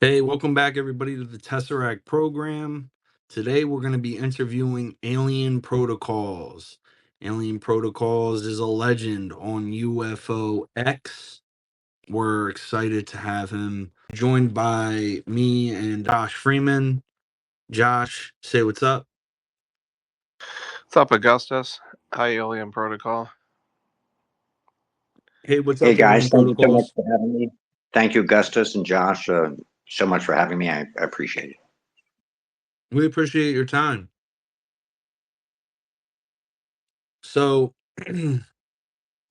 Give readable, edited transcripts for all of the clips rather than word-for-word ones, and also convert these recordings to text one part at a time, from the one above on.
Hey, welcome back, everybody, to the Tesseract program. Today, we're going to be interviewing Alien Protocols. Alien Protocols is a legend on UFO X. We're excited to have him joined by me and Josh Freeman. Josh, say what's up. What's up, Augustus? Hi, Alien Protocol. Hey, what's Hey up, guys, Alien thank you so much Protocols? for having me. Thank you, Augustus and Josh, so much for having me. I appreciate it. We appreciate your time. So,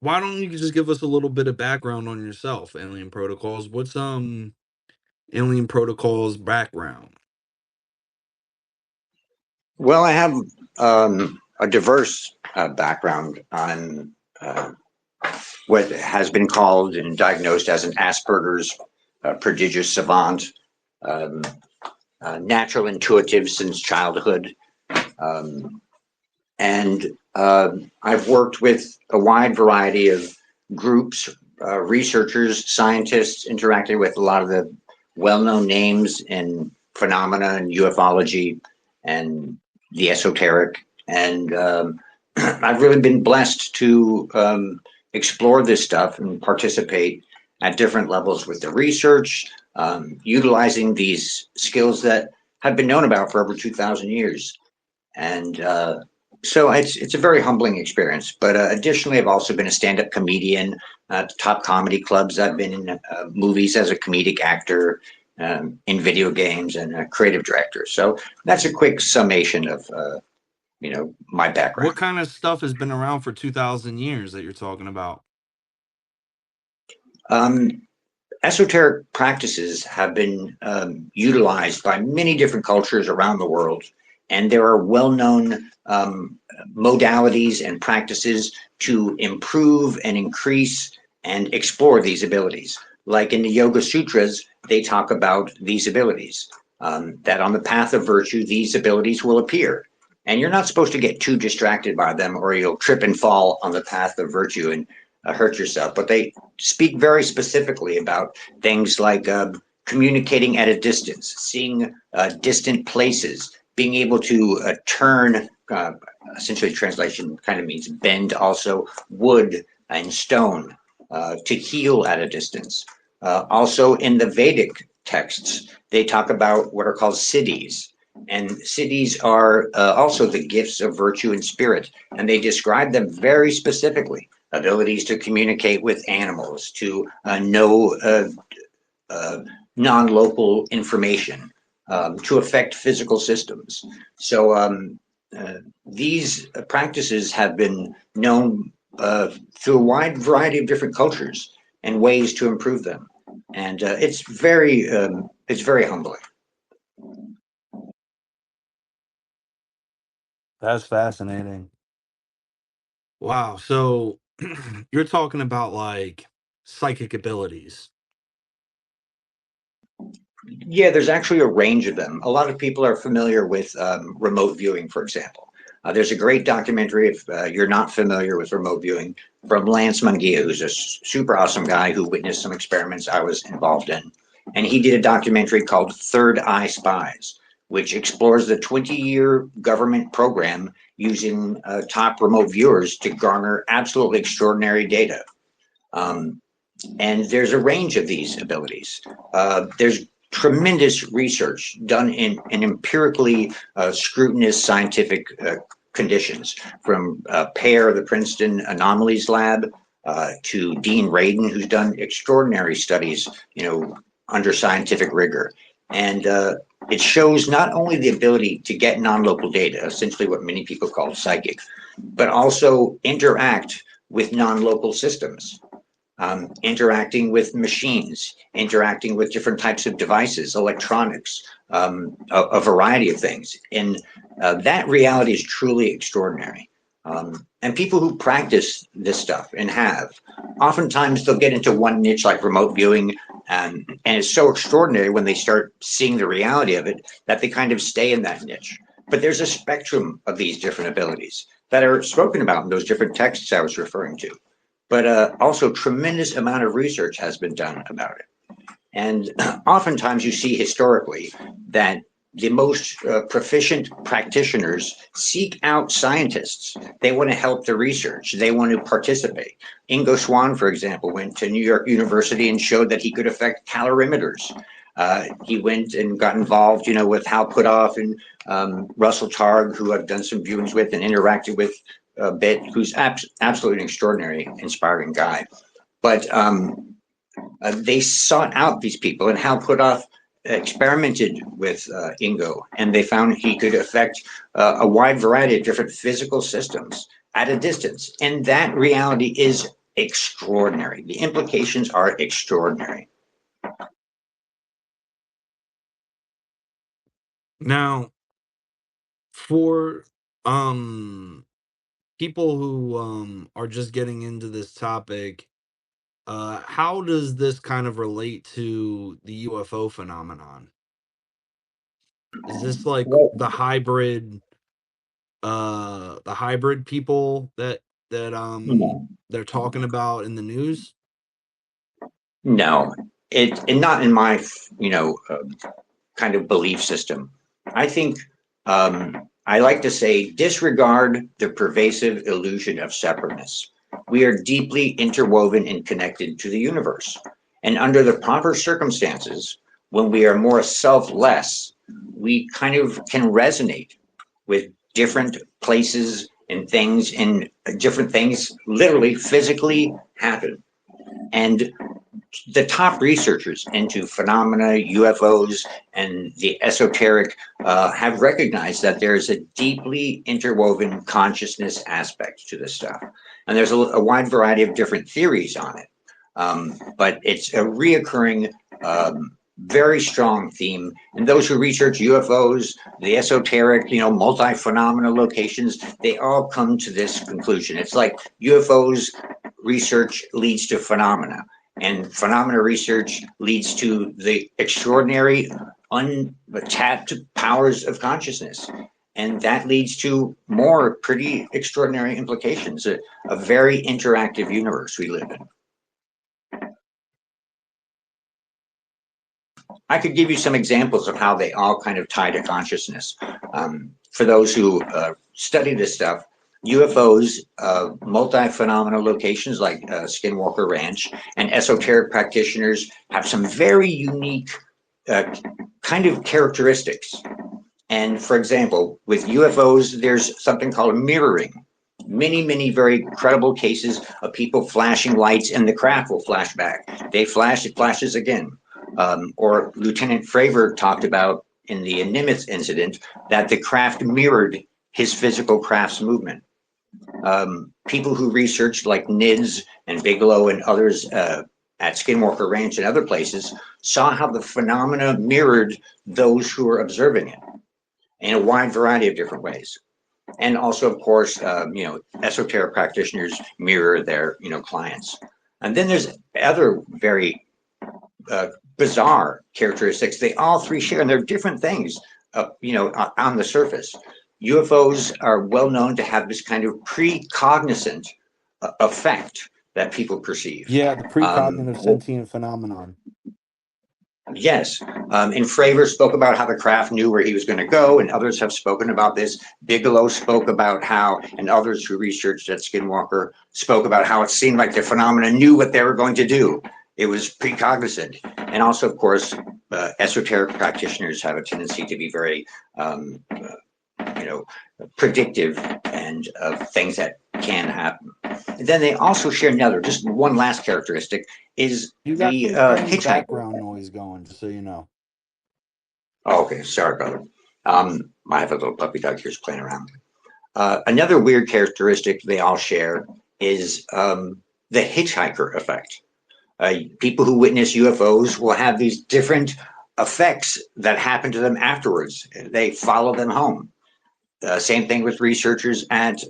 why don't you just give us a little bit of background on yourself, Alien Protocols? What's Alien Protocol's background? Well, I have a diverse background. I'm what has been called and diagnosed as an Asperger's prodigious savant, um, natural intuitive since childhood. Um, and I've worked with a wide variety of groups, researchers, scientists, interacted with a lot of the well-known names in phenomena and ufology and the esoteric. And I've really been blessed to explore this stuff and participate at different levels with the research, utilizing these skills that have been known about for over 2,000 years. And so it's a very humbling experience. But additionally, I've also been a stand-up comedian at top comedy clubs. I've been in movies as a comedic actor, in video games, and a creative director. So that's a quick summation of my background. What kind of stuff has been around for 2,000 years that you're talking about? Um, Esoteric practices have been utilized by many different cultures around the world, and there are well-known modalities and practices to improve and increase and explore these abilities. Like in the Yoga Sutras, they talk about these abilities, that on the path of virtue, these abilities will appear. And you're not supposed to get too distracted by them, or you'll trip and fall on the path of virtue and hurt yourself. But they speak very specifically about things like communicating at a distance, seeing distant places, being able to turn, essentially translation kind of means bend also, wood and stone, to heal at a distance. Also in the Vedic texts, they talk about what are called siddhis. And siddhis are also the gifts of virtue and spirit, and they describe them very specifically. Abilities to communicate with animals, to know non-local information, to affect physical systems. So these practices have been known through a wide variety of different cultures and ways to improve them, and it's very humbling. That's fascinating. Wow. So you're talking about like psychic abilities. Yeah, there's actually a range of them. A lot of people are familiar with remote viewing, for example. There's a great documentary, if you're not familiar with remote viewing, from Lance Munguia, who's a super awesome guy who witnessed some experiments I was involved in. And he did a documentary called Third Eye Spies, which explores the 20-year government program using top remote viewers to garner absolutely extraordinary data. And there's a range of these abilities. There's tremendous research done in empirically scrutinous scientific conditions, from Pear, the Princeton Anomalies Lab, to Dean Radin, who's done extraordinary studies, under scientific rigor. And it shows not only the ability to get non-local data, essentially what many people call psychic, but also interact with non-local systems. Interacting with machines, interacting with different types of devices, electronics, a variety of things. And that reality is truly extraordinary. And people who practice this stuff and oftentimes they'll get into one niche like remote viewing, and it's so extraordinary when they start seeing the reality of it that they kind of stay in that niche. But there's a spectrum of these different abilities that are spoken about in those different texts I was referring to. But also tremendous amount of research has been done about it. And oftentimes you see historically that the most proficient practitioners seek out scientists. They want to help the research. They want to participate. Ingo Swann, for example, went to New York University and showed that he could affect calorimeters. He went and got involved, with Hal Puthoff and Russell Targ, who I've done some viewings with and interacted with a bit, who's absolutely an extraordinary, inspiring guy. But they sought out these people, and Hal Puthoff experimented with Ingo, and they found he could affect a wide variety of different physical systems at a distance. And that reality is extraordinary. The implications are extraordinary. Now, for people who are just getting into this topic, how does this kind of relate to the UFO phenomenon? Is this like Well, the hybrid people that no, they're talking about in the news? no, and not in my, kind of belief system. I think I like to say disregard the pervasive illusion of separateness. We are deeply interwoven and connected to the universe. And under the proper circumstances, when we are more selfless, we kind of can resonate with different places and different things literally physically happen. And the top researchers into phenomena, UFOs, and the esoteric have recognized that there's a deeply interwoven consciousness aspect to this stuff. And there's a wide variety of different theories on it. But it's a reoccurring, very strong theme. And those who research UFOs, the esoteric, multi-phenomena locations, they all come to this conclusion. It's like UFOs research leads to phenomena, and phenomena research leads to the extraordinary, untapped powers of consciousness. And that leads to more pretty extraordinary implications, a very interactive universe we live in. I could give you some examples of how they all kind of tie to consciousness. For those who study this stuff, UFOs, multi-phenomenal locations like Skinwalker Ranch, and esoteric practitioners have some very unique kind of characteristics. And for example, with UFOs, there's something called mirroring. Many very credible cases of people flashing lights and the craft will flash back. They flash, it flashes again. Or Lieutenant Fravor talked about in the Nimitz incident that the craft mirrored his physical craft's movement. People who researched like NIDS and Bigelow and others at Skinwalker Ranch and other places saw how the phenomena mirrored those who were observing it in a wide variety of different ways. And also, of course, esoteric practitioners mirror their, clients. And then there's other very bizarre characteristics they all three share, and they're different things, on the surface. UFOs are well known to have this kind of precognizant effect that people perceive. Yeah, the precognitive sentient phenomenon. Yes, and Fravor spoke about how the craft knew where he was going to go, and others have spoken about this. Bigelow spoke about how, and others who researched at Skinwalker spoke about how it seemed like the phenomena knew what they were going to do. It was precognizant. And also, of course, esoteric practitioners have a tendency to be very, predictive and of things that can happen. And then they also share another, just one last characteristic, is You got the some strange hitchhiker. background noise going, just so you know. Oh, okay, sorry, brother. I have a little puppy dog here playing around. Another weird characteristic they all share is the hitchhiker effect. People who witness UFOs will have these different effects that happen to them afterwards. They follow them home. Same thing with researchers at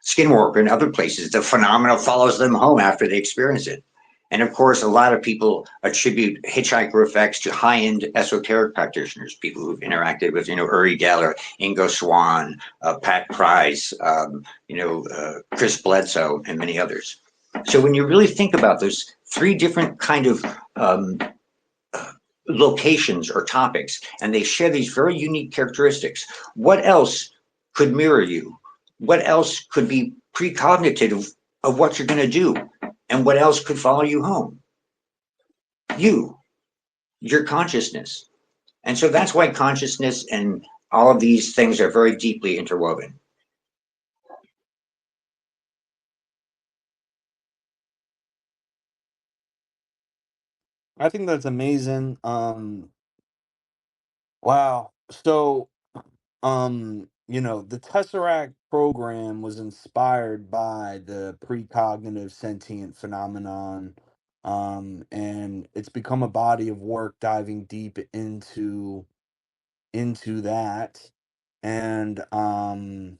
Skinwalker and other places. The phenomena follows them home after they experience it. And of course, a lot of people attribute hitchhiker effects to high-end esoteric practitioners, people who've interacted with, Uri Geller, Ingo Swann, Pat Price, Chris Bledsoe, and many others. So when you really think about those three different kind of um, locations or topics, and they share these very unique characteristics. What else could mirror you? What else could be precognitive of what you're going to do? And what else could follow you home? Your consciousness. And so that's why consciousness and all of these things are very deeply interwoven. I think that's amazing. Wow. So, the Tesseract program was inspired by the precognitive sentient phenomenon, and it's become a body of work diving deep into that, and I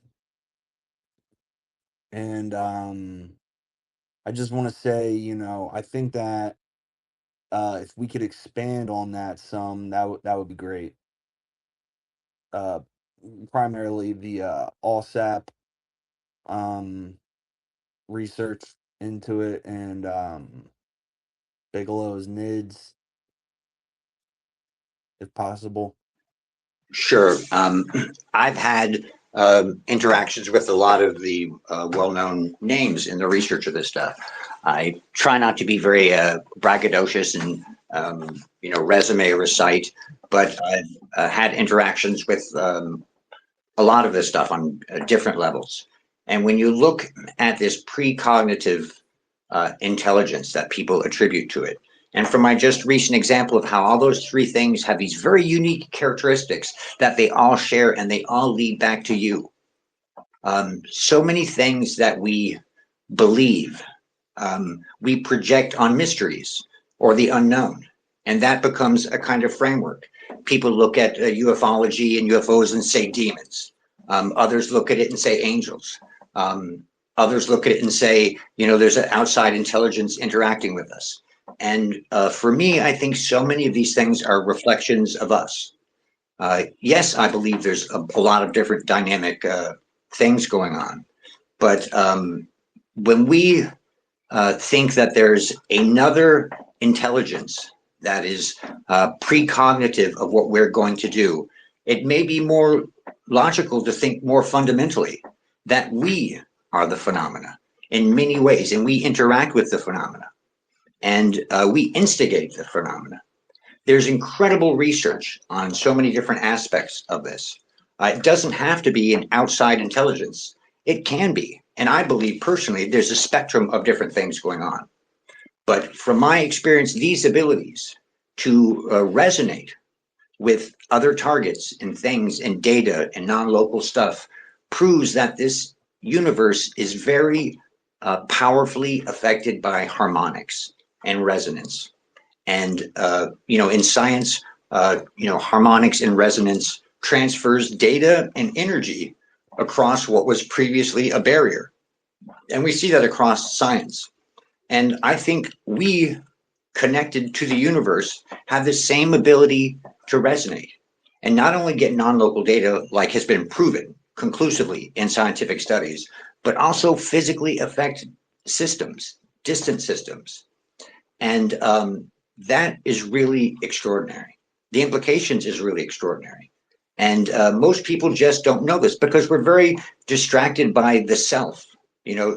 just want to say, I think that if we could expand on that some, that would be great. Uh, Primarily the ALSAP um research into it, and Bigelow's NIDS, if possible. Sure. I've had interactions with a lot of the well-known names in the research of this stuff. I try not to be very braggadocious and resume recite, but I've had interactions with a lot of this stuff on different levels. And when you look at this precognitive intelligence that people attribute to it, and from my just recent example of how all those three things have these very unique characteristics that they all share and they all lead back to you. So many things that we believe, we project on mysteries or the unknown, and that becomes a kind of framework. People look at ufology and UFOs and say demons. Others look at it and say angels. Others look at it and say, there's an outside intelligence interacting with us. And for me, I think so many of these things are reflections of us. Yes, I believe there's a lot of different dynamic things going on. But when we think that there's another intelligence that is precognitive of what we're going to do, it may be more logical to think more fundamentally that we are the phenomena in many ways, and we interact with the phenomena, and we instigate the phenomena. There's incredible research on so many different aspects of this. It doesn't have to be an outside intelligence. It can be. And I believe personally, there's a spectrum of different things going on. But from my experience, these abilities to resonate with other targets and things and data and non-local stuff proves that this universe is very powerfully affected by harmonics and resonance. And in science, harmonics and resonance transfers data and energy across what was previously a barrier. And we see that across science. And I think we, connected to the universe, have the same ability to resonate and not only get non-local data like has been proven conclusively in scientific studies, but also physically affect systems, distant systems. And that is really extraordinary. The implications is really extraordinary. And most people just don't know this because we're very distracted by the self.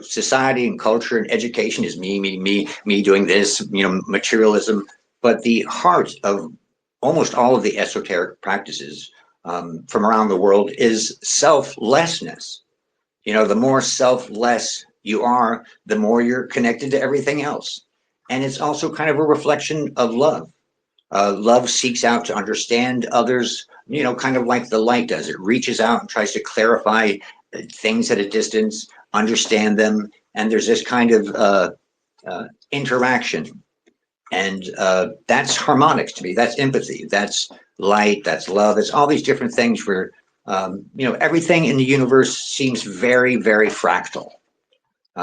Society and culture and education is me doing this, materialism. But the heart of almost all of the esoteric practices from around the world is selflessness. The more selfless you are, the more you're connected to everything else. And it's also kind of a reflection of love. Love seeks out to understand others, kind of like the light does. It reaches out and tries to clarify things at a distance, understand them, and there's this kind of interaction. And that's harmonics to me. That's empathy. That's light. That's love. It's all these different things where, everything in the universe seems very, very fractal.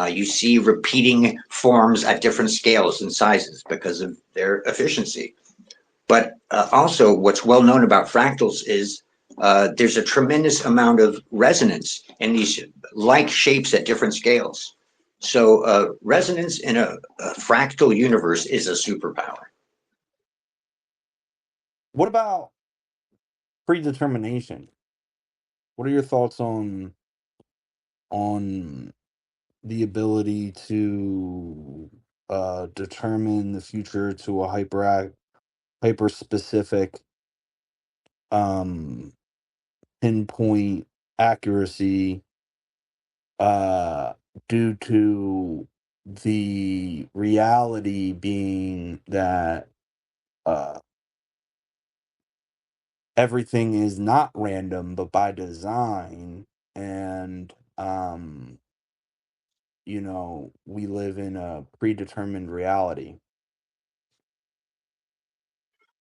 You see repeating forms at different scales and sizes because of their efficiency. But also what's well known about fractals is there's a tremendous amount of resonance in these like shapes at different scales. So resonance in a fractal universe is a superpower. What about predetermination? What are your thoughts on the ability to determine the future to a hyper specific um pinpoint accuracy uh due to the reality being that uh everything is not random but by design, and we live in a predetermined reality.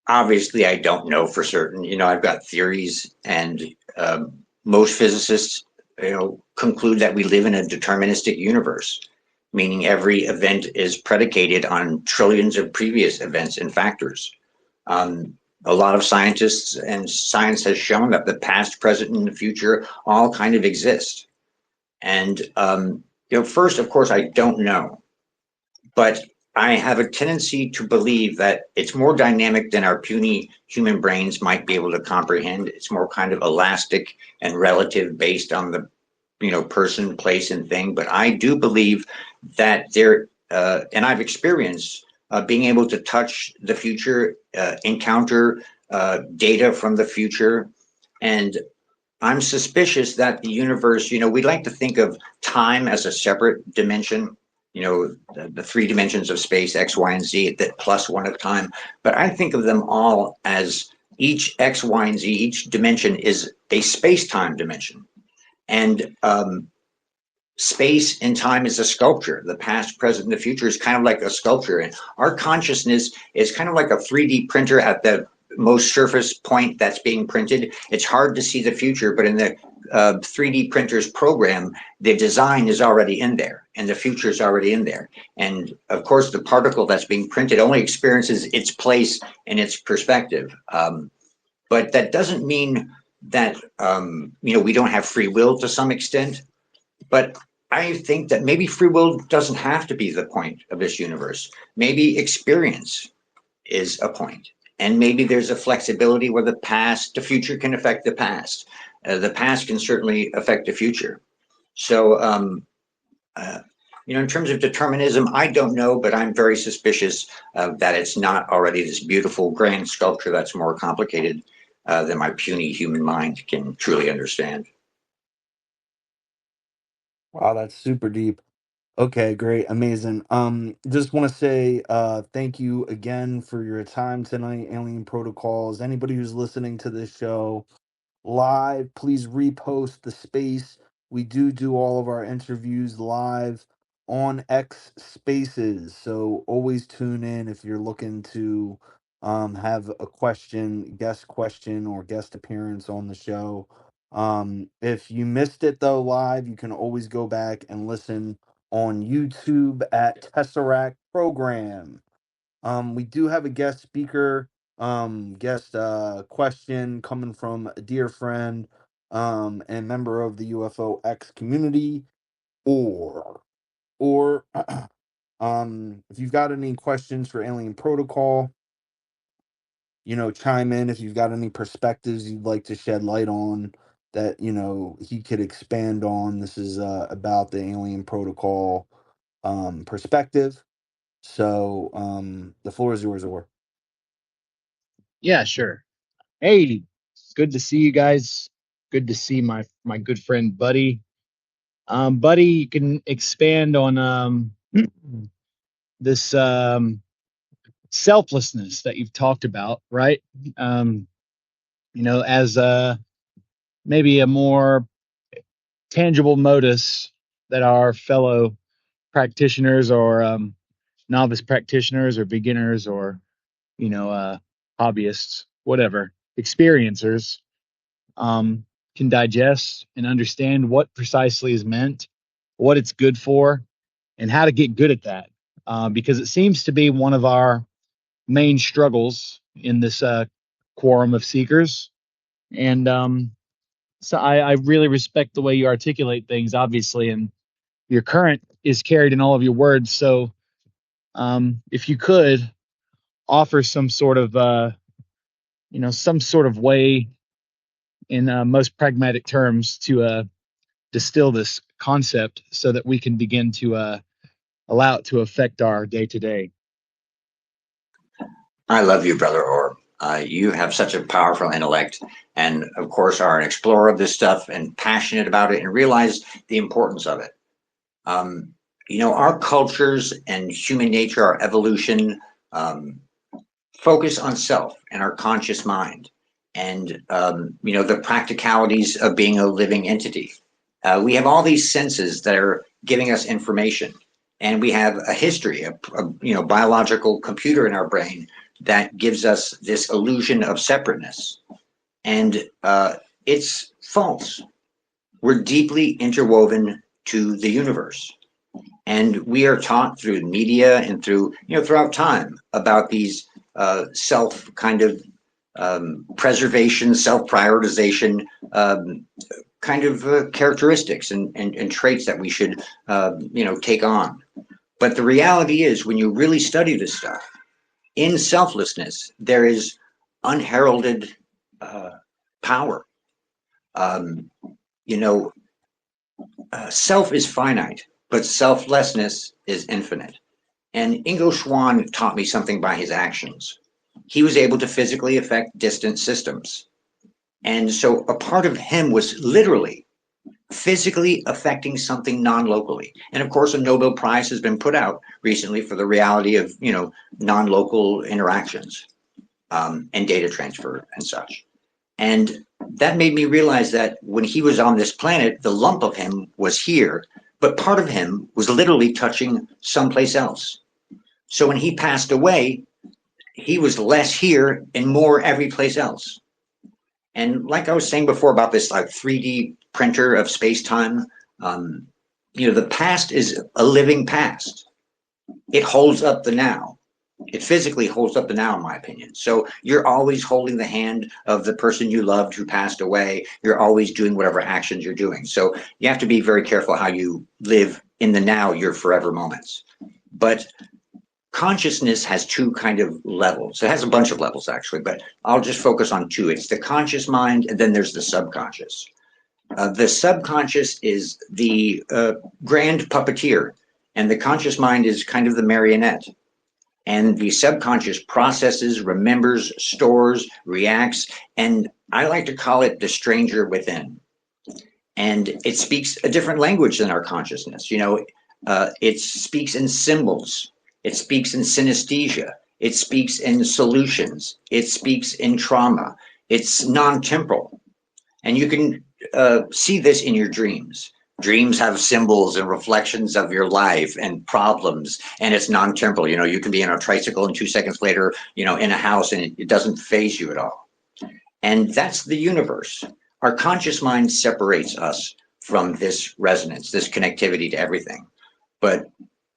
Obviously, I don't know for certain. I've got theories, and most physicists, conclude that we live in a deterministic universe, meaning every event is predicated on trillions of previous events and factors. A lot of scientists and science has shown that the past, present, and the future all kind of exist. And first, of course, I don't know, but I have a tendency to believe that it's more dynamic than our puny human brains might be able to comprehend. It's more kind of elastic and relative based on the person, place, and thing. But I do believe that and I've experienced being able to touch the future, encounter data from the future, and I'm suspicious that the universe, we like to think of time as a separate dimension, the three dimensions of space, X, Y, and Z, that plus one of time. But I think of them all as each X, Y, and Z, each dimension is a space time dimension. And space and time is a sculpture. The past, present, and the future is kind of like a sculpture. And our consciousness is kind of like a 3D printer at the most surface point that's being printed. It's hard to see the future, but in the 3D printer's program, the design is already in there and the future is already in there. And of course, the particle that's being printed only experiences its place and its perspective. But that doesn't mean that we don't have free will to some extent. But I think that maybe free will doesn't have to be the point of this universe. Maybe experience is a point. And maybe there's a flexibility where the future can affect the past. The past can certainly affect the future. So, in terms of determinism, I don't know, but I'm very suspicious that it's not already this beautiful grand sculpture that's more complicated than my puny human mind can truly understand. Wow, that's super deep. Okay, great, amazing. Just want to say thank you again for your time tonight, Alien Protocols. Anybody who's listening to this show live, please repost the space. We do all of our interviews live on X Spaces, so always tune in if you're looking to have a guest question, or guest appearance on the show. If you missed it though live, you can always go back and listen on YouTube at Tesseract Program. We do have a guest speaker, guest question coming from a dear friend, and member of the UFO X community, or if you've got any questions for Alien Protocol, chime in if you've got any perspectives you'd like to shed light on that, he could expand on. This is about the Alien Protocol perspective. So the floor is yours, or Yeah, sure. Hey, good to see you guys. Good to see my good friend Buddy. Buddy, you can expand on this selflessness that you've talked about, right? Um, as maybe a more tangible modus that our fellow practitioners, or novice practitioners, or beginners, or hobbyists, whatever, experiencers, can digest and understand what precisely is meant, what it's good for, and how to get good at that. Because it seems to be one of our main struggles in this quorum of seekers. And so I really respect the way you articulate things, obviously, and your current is carried in all of your words. So if you could offer some sort of some sort of way in most pragmatic terms to distill this concept so that we can begin to allow it to affect our day to day. I love you, Brother Orb. You have such a powerful intellect, and of course, are an explorer of this stuff and passionate about it, and realize the importance of it. Our cultures and human nature, our evolution, focus on self and our conscious mind, and the practicalities of being a living entity. We have all these senses that are giving us information, and we have a history, a biological computer in our brain that gives us this illusion of separateness, and it's false. We're deeply interwoven to the universe, and we are taught through media and throughout time about these self kind of preservation, self prioritization kind of characteristics and traits that we should take on. But the reality is, when you really study this stuff, in selflessness there is unheralded power. Self is finite, but selflessness is infinite. And Ingo Swann taught me something by his actions. He was able to physically affect distant systems. And so a part of him was literally physically affecting something non-locally. And of course, a Nobel Prize has been put out recently for the reality of, non-local interactions and data transfer and such. And that made me realize that when he was on this planet, the lump of him was here, but part of him was literally touching someplace else. So when he passed away, he was less here and more every place else. And like I was saying before about this like 3D printer of space-time, the past is a living past. It holds up the now. It physically holds up the now, in my opinion. So you're always holding the hand of the person you loved who passed away. You're always doing whatever actions you're doing. So you have to be very careful how you live in the now, your forever moments. But consciousness has two kind of levels. It has a bunch of levels, actually, but I'll just focus on two. It's the conscious mind, and then there's the subconscious. The subconscious is the grand puppeteer, and the conscious mind is kind of the marionette. And the subconscious processes, remembers, stores, reacts, and I like to call it the stranger within. And it speaks a different language than our consciousness. It speaks in symbols. It speaks in synesthesia. It speaks in solutions. It speaks in trauma. It's non-temporal. And you can see this in your dreams. Dreams have symbols and reflections of your life and problems, and it's non-temporal. You can be in a tricycle and 2 seconds later, in a house, and it doesn't faze you at all. And that's the universe. Our conscious mind separates us from this resonance, this connectivity to everything. But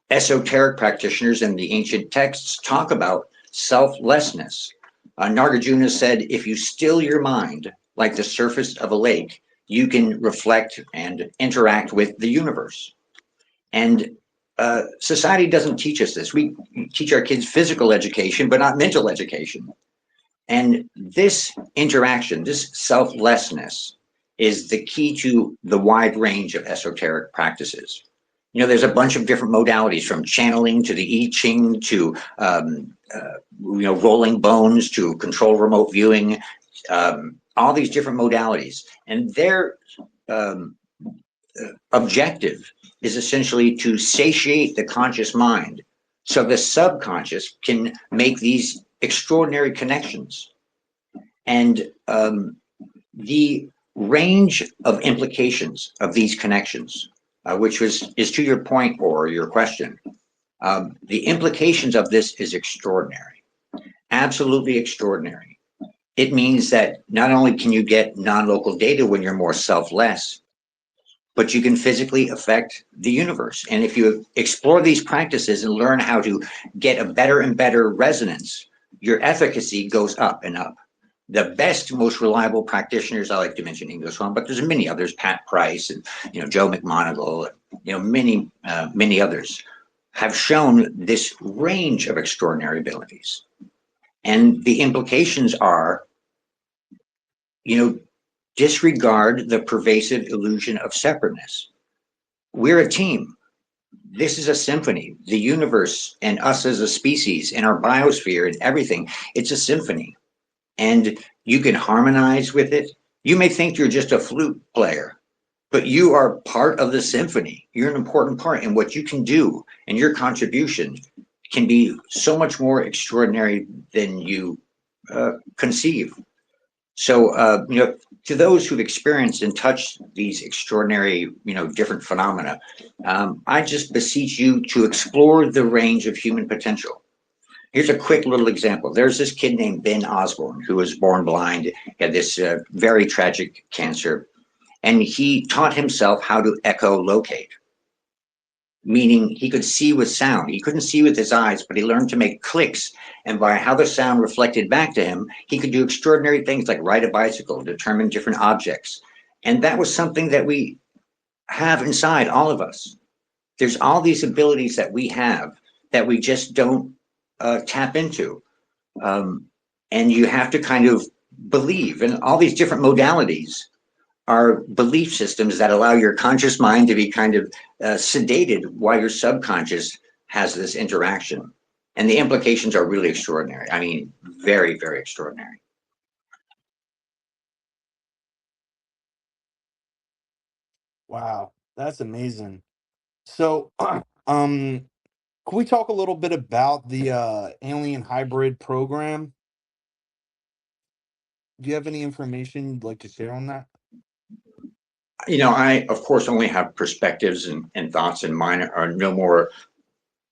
esoteric practitioners in the ancient texts talk about selflessness. Nagarjuna said, if you still your mind like the surface of a lake, you can reflect and interact with the universe. And society doesn't teach us this. We teach our kids physical education, but not mental education. And this interaction, this selflessness, is the key to the wide range of esoteric practices. There's a bunch of different modalities, from channeling to the I Ching to rolling bones to control remote viewing, all these different modalities. And their objective is essentially to satiate the conscious mind so the subconscious can make these extraordinary connections. And the range of implications of these connections, which is to your point or your question, the implications of this is extraordinary, absolutely extraordinary. It means that not only can you get non-local data when you're more selfless, but you can physically affect the universe. And if you explore these practices and learn how to get a better and better resonance, your efficacy goes up and up. The best, most reliable practitioners, I like to mention Ingo Swann, but there's many others, Pat Price and Joe McMoneagle, many others, have shown this range of extraordinary abilities. And the implications are disregard the pervasive illusion of separateness. We're a team. This is a symphony. The universe and us as a species and our biosphere and everything, it's a symphony. And you can harmonize with it. You may think you're just a flute player, but you are part of the symphony. You're an important part, and what you can do and your contribution can be so much more extraordinary than you conceive. So, to those who've experienced and touched these extraordinary, different phenomena, I just beseech you to explore the range of human potential. Here's a quick little example. There's this kid named Ben Osborne who was born blind, had this very tragic cancer, and he taught himself how to echolocate, meaning he could see with sound. He couldn't see with his eyes, but he learned to make clicks. And by how the sound reflected back to him, he could do extraordinary things like ride a bicycle, determine different objects. And that was something that we have inside all of us. There's all these abilities that we have that we just don't tap into. And you have to kind of believe in all these different modalities are belief systems that allow your conscious mind to be kind of sedated while your subconscious has this interaction. And the implications are really extraordinary. I mean, very, very extraordinary. Wow, that's amazing. So, can we talk a little bit about the alien hybrid program? Do you have any information you'd like to share on that? I, of course, only have perspectives and thoughts, and mine are no more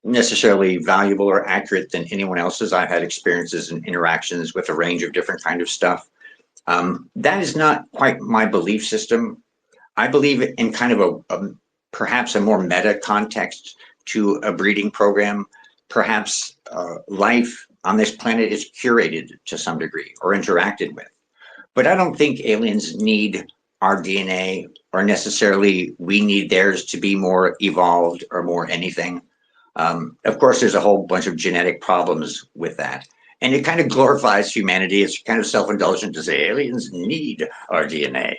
necessarily valuable or accurate than anyone else's. I've had experiences and interactions with a range of different kind of stuff. That is not quite my belief system. I believe in kind of perhaps a more meta context to a breeding program. Perhaps life on this planet is curated to some degree or interacted with. But I don't think aliens need our DNA, or necessarily we need theirs to be more evolved or more anything. Of course, there's a whole bunch of genetic problems with that. And it kind of glorifies humanity. It's kind of self-indulgent to say aliens need our DNA.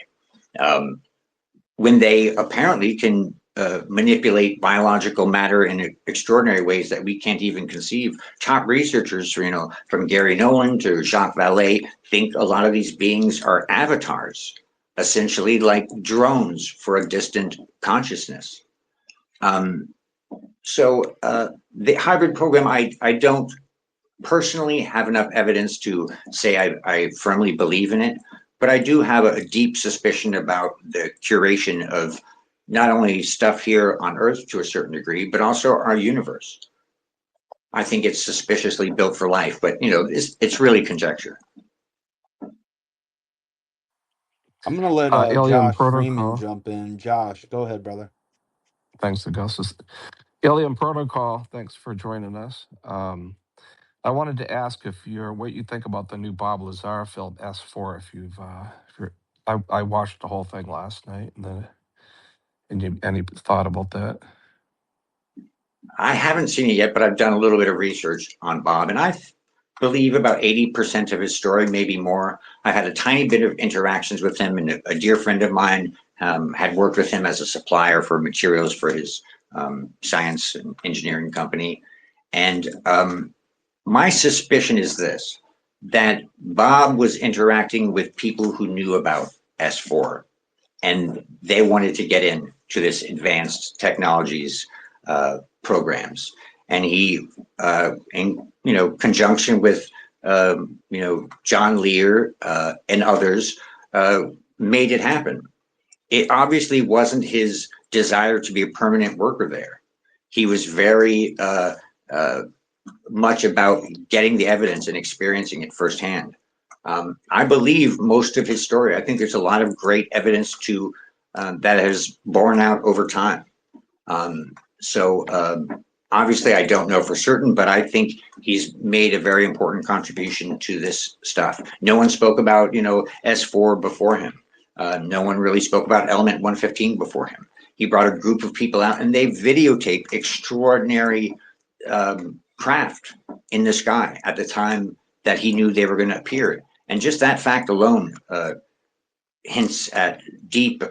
When they apparently can manipulate biological matter in extraordinary ways that we can't even conceive. Top researchers, from Gary Nolan to Jacques Vallée, think a lot of these beings are avatars, essentially like drones for a distant consciousness. So the hybrid program, I don't personally have enough evidence to say I firmly believe in it, but I do have a deep suspicion about the curation of not only stuff here on Earth to a certain degree, but also our universe. I think it's suspiciously built for life, but it's really conjecture. I'm gonna let Alien Josh Freeman Protocol. jump in. Josh, go ahead, brother. Thanks, Augustus. Alien Protocol. Thanks for joining us. I wanted to ask what you think about the new Bob Lazar film S4. I watched the whole thing last night, and any thought about that? I haven't seen it yet, but I've done a little bit of research on Bob, and I believe about 80% of his story, maybe more. I had a tiny bit of interactions with him, and a dear friend of mine had worked with him as a supplier for materials for his science and engineering company. And my suspicion is this, that Bob was interacting with people who knew about S4, and they wanted to get into this advanced technologies programs. And he, in conjunction with John Lear and others, made it happen. It obviously wasn't his desire to be a permanent worker there. He was very much about getting the evidence and experiencing it firsthand. I believe most of his story. I think there's a lot of great evidence that has borne out over time. Obviously, I don't know for certain, but I think he's made a very important contribution to this stuff. No one spoke about S4 before him. No one really spoke about Element 115 before him. He brought a group of people out, and they videotaped extraordinary craft in the sky at the time that he knew they were going to appear. And just that fact alone hints at deep,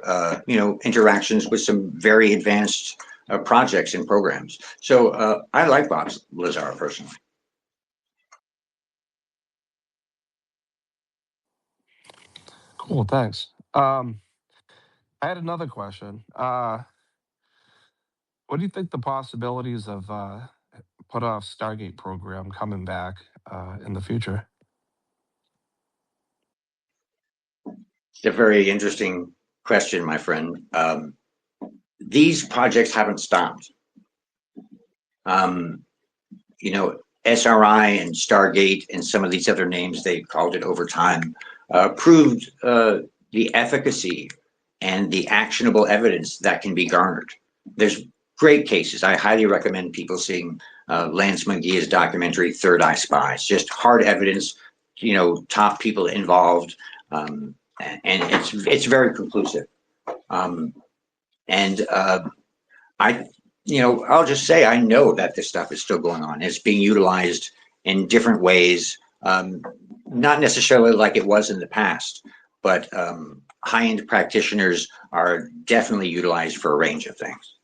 interactions with some very advanced projects and programs. So I like Bob Lazar personally. Cool, thanks. I had another question. What do you think the possibilities of put off Stargate program coming back in the future? It's a very interesting question, my friend. These projects haven't stopped. Um, SRI and Stargate and some of these other names they called it over time proved the efficacy and the actionable evidence that can be garnered. There's great cases. I highly recommend people seeing Lance Mungia's documentary Third Eye Spies. Just hard evidence, top people involved, and it's very conclusive. And I, I'll just say I know that this stuff is still going on. It's being utilized in different ways, not necessarily like it was in the past, but high-end practitioners are definitely utilized for a range of things.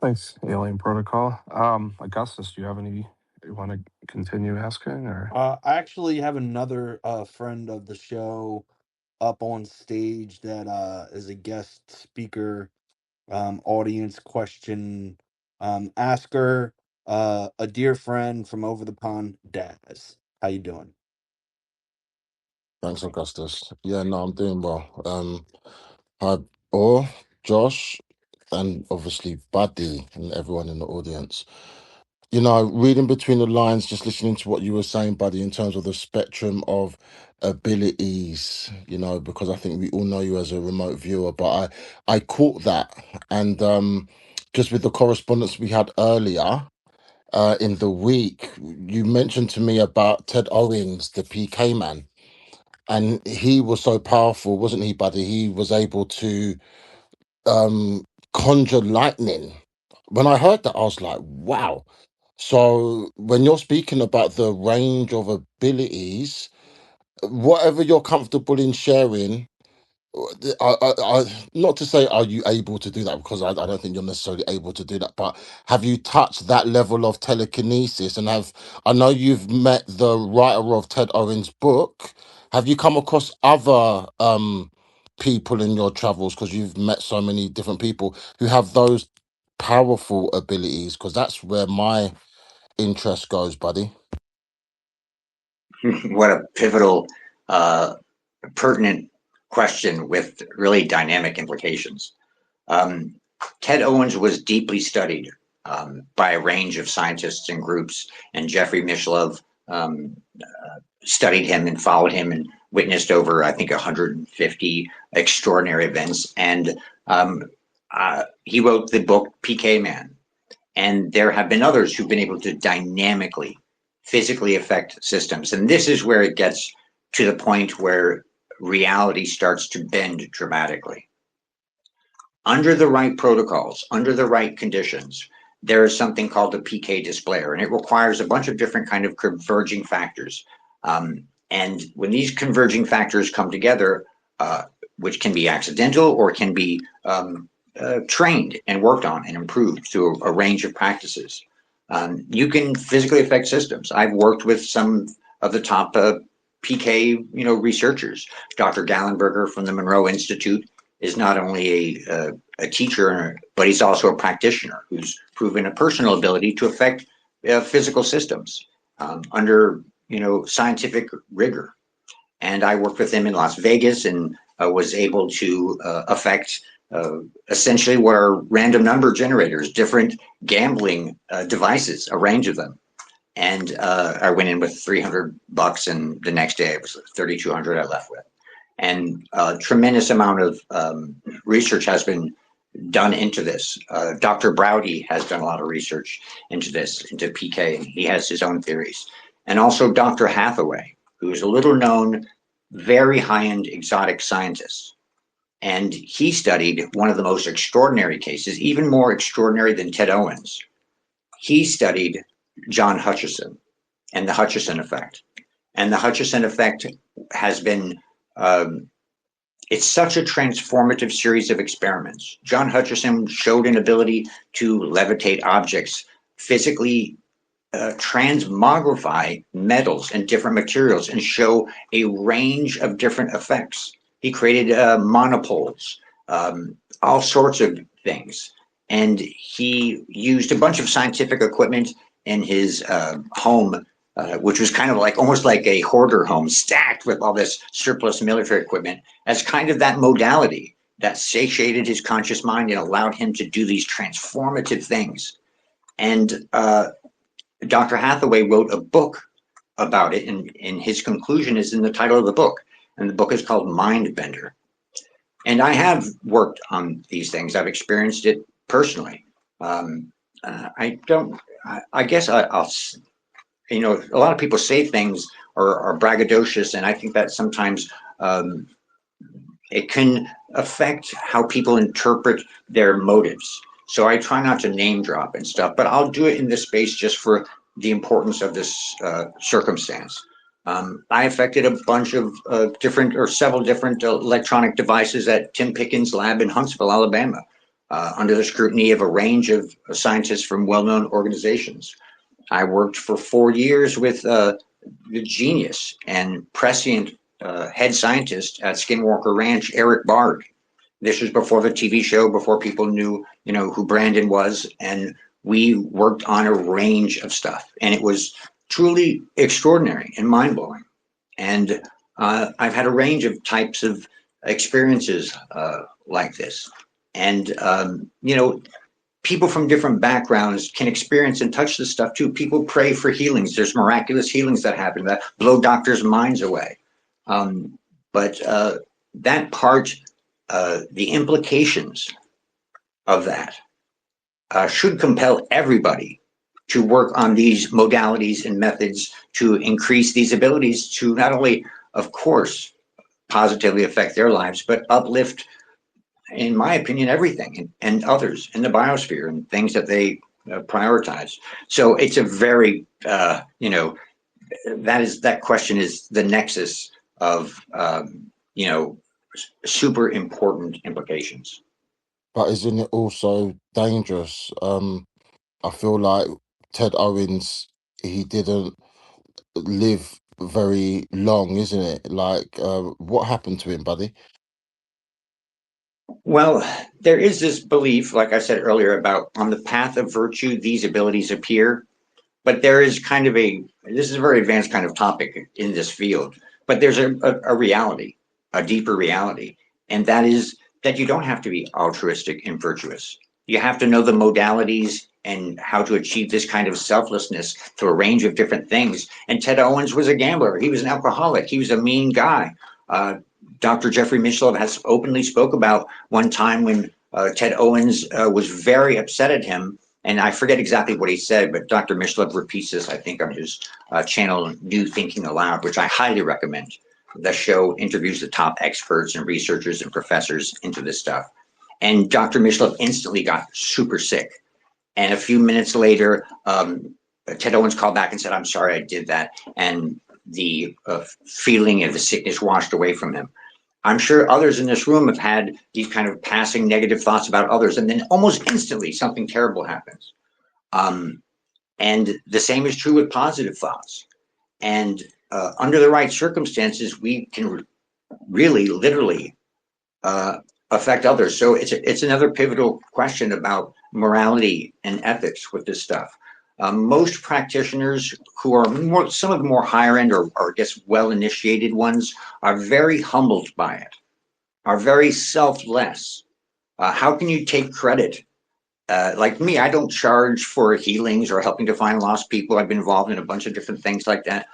Thanks, Alien Protocol. Augustus, do you have any you want to continue asking? Or I actually have another friend of the show up on stage that is a guest speaker, audience question asker, a dear friend from over the pond, Daz. How you doing? Thanks, Augustus. Yeah, no, I'm doing well. Hi, Or, Josh, and obviously Buddy and everyone in the audience. Reading between the lines, just listening to what you were saying, Buddy, in terms of the spectrum of abilities, because I think we all know you as a remote viewer, but I caught that. And just with the correspondence we had earlier in the week, you mentioned to me about Ted Owens, the PK man. And he was so powerful, wasn't he, buddy? He was able to um conjure lightning. When I heard that, I was like, wow. So when you're speaking about the range of abilities, whatever you're comfortable in sharing, not to say are you able to do that, because I don't think you're necessarily able to do that, but have you touched that level of telekinesis? And I know you've met the writer of Ted Owen's book. Have you come across other people in your travels, because you've met so many different people who have those powerful abilities? Because that's where my interest goes, buddy. What a pivotal, pertinent question with really dynamic implications. Um, Ted Owens was deeply studied by a range of scientists and groups, and Jeffrey Mishlove studied him and followed him and witnessed over, I think, 150 extraordinary events. And he wrote the book PK Man. And there have been others who've been able to dynamically, physically affect systems. And this is where it gets to the point where reality starts to bend dramatically. Under the right protocols, under the right conditions, there is something called the PK displayer, and it requires a bunch of different kind of converging factors. And when these converging factors come together, which can be accidental or can be trained and worked on and improved through a range of practices, you can physically affect systems. I've worked with some of the top PK, researchers. Dr. Gallenberger from the Monroe Institute is not only a teacher, but he's also a practitioner who's proven a personal ability to affect physical systems under scientific rigor. And I worked with him in Las Vegas and was able to affect essentially what are random number generators, different gambling devices, a range of them. And I went in with $300, and the next day it was $3,200 I left with. And a tremendous amount of research has been done into this. Dr. Browdy has done a lot of research into this, into PK, and he has his own theories. And also Dr. Hathaway, who is a little known, very high-end exotic scientist. And he studied one of the most extraordinary cases, even more extraordinary than Ted Owens. He studied John Hutchison and the Hutchison effect. And the Hutchison effect has been, it's such a transformative series of experiments. John Hutchison showed an ability to levitate objects, physically transmogrify metals and different materials and show a range of different effects. He created monopoles, all sorts of things. And he used a bunch of scientific equipment in his home, which was kind of like almost like a hoarder home, stacked with all this surplus military equipment, as kind of that modality that satiated his conscious mind and allowed him to do these transformative things. And Dr. Hathaway wrote a book about it, and his conclusion is in the title of the book. And the book is called Mindbender. And I have worked on these things. I've experienced it personally. I guess I'll, you know, a lot of people say things are braggadocious, and I think that sometimes it can affect how people interpret their motives. So I try not to name drop and stuff, but I'll do it in this space just for the importance of this circumstance. I affected a bunch of different or several different electronic devices at Tim Pickens' lab in Huntsville, Alabama, under the scrutiny of a range of scientists from well-known organizations. I worked for 4 years with the genius and prescient head scientist at Skinwalker Ranch, Eric Bard. This was before the TV show, before people knew, you know, who Brandon was, and we worked on a range of stuff, and it was truly extraordinary and mind-blowing. And I've had a range of types of experiences like this, and you know, people from different backgrounds can experience and touch this stuff too. People pray for healings. There's miraculous healings that happen that blow doctors' minds away. But that part, the implications of that should compel everybody to work on these modalities and methods to increase these abilities to not only, of course, positively affect their lives, but uplift, in my opinion, everything and others in the biosphere and things that they prioritize. So it's a very, you know, that question is the nexus of, you know, super important implications. But isn't it also dangerous? I feel like Ted Owens, he didn't live very long, isn't it? Like, what happened to him, buddy? Well, there is this belief, like I said earlier, about on the path of virtue, these abilities appear. But there is kind of this is a very advanced kind of topic in this field, but there's a reality, a deeper reality. And that is that you don't have to be altruistic and virtuous. You have to know the modalities and how to achieve this kind of selflessness through a range of different things. And Ted Owens was a gambler. He was an alcoholic. He was a mean guy. Dr. Jeffrey Mishlove has openly spoke about one time when Ted Owens was very upset at him. And I forget exactly what he said, but Dr. Mishlove repeats this, I think, on his channel, New Thinking Aloud, which I highly recommend. The show interviews the top experts and researchers and professors into this stuff. And Dr. Mishlove instantly got super sick. And a few minutes later, Ted Owens called back and said, "I'm sorry I did that." And the feeling of the sickness washed away from him. I'm sure others in this room have had these kind of passing negative thoughts about others, and then almost instantly something terrible happens. And the same is true with positive thoughts. And under the right circumstances, we can really, literally affect others. So it's another pivotal question about morality and ethics with this stuff. Most practitioners who are some of the more higher end or I guess well-initiated ones are very humbled by it, are very selfless. How can you take credit? Like me, I don't charge for healings or helping to find lost people. I've been involved in a bunch of different things like that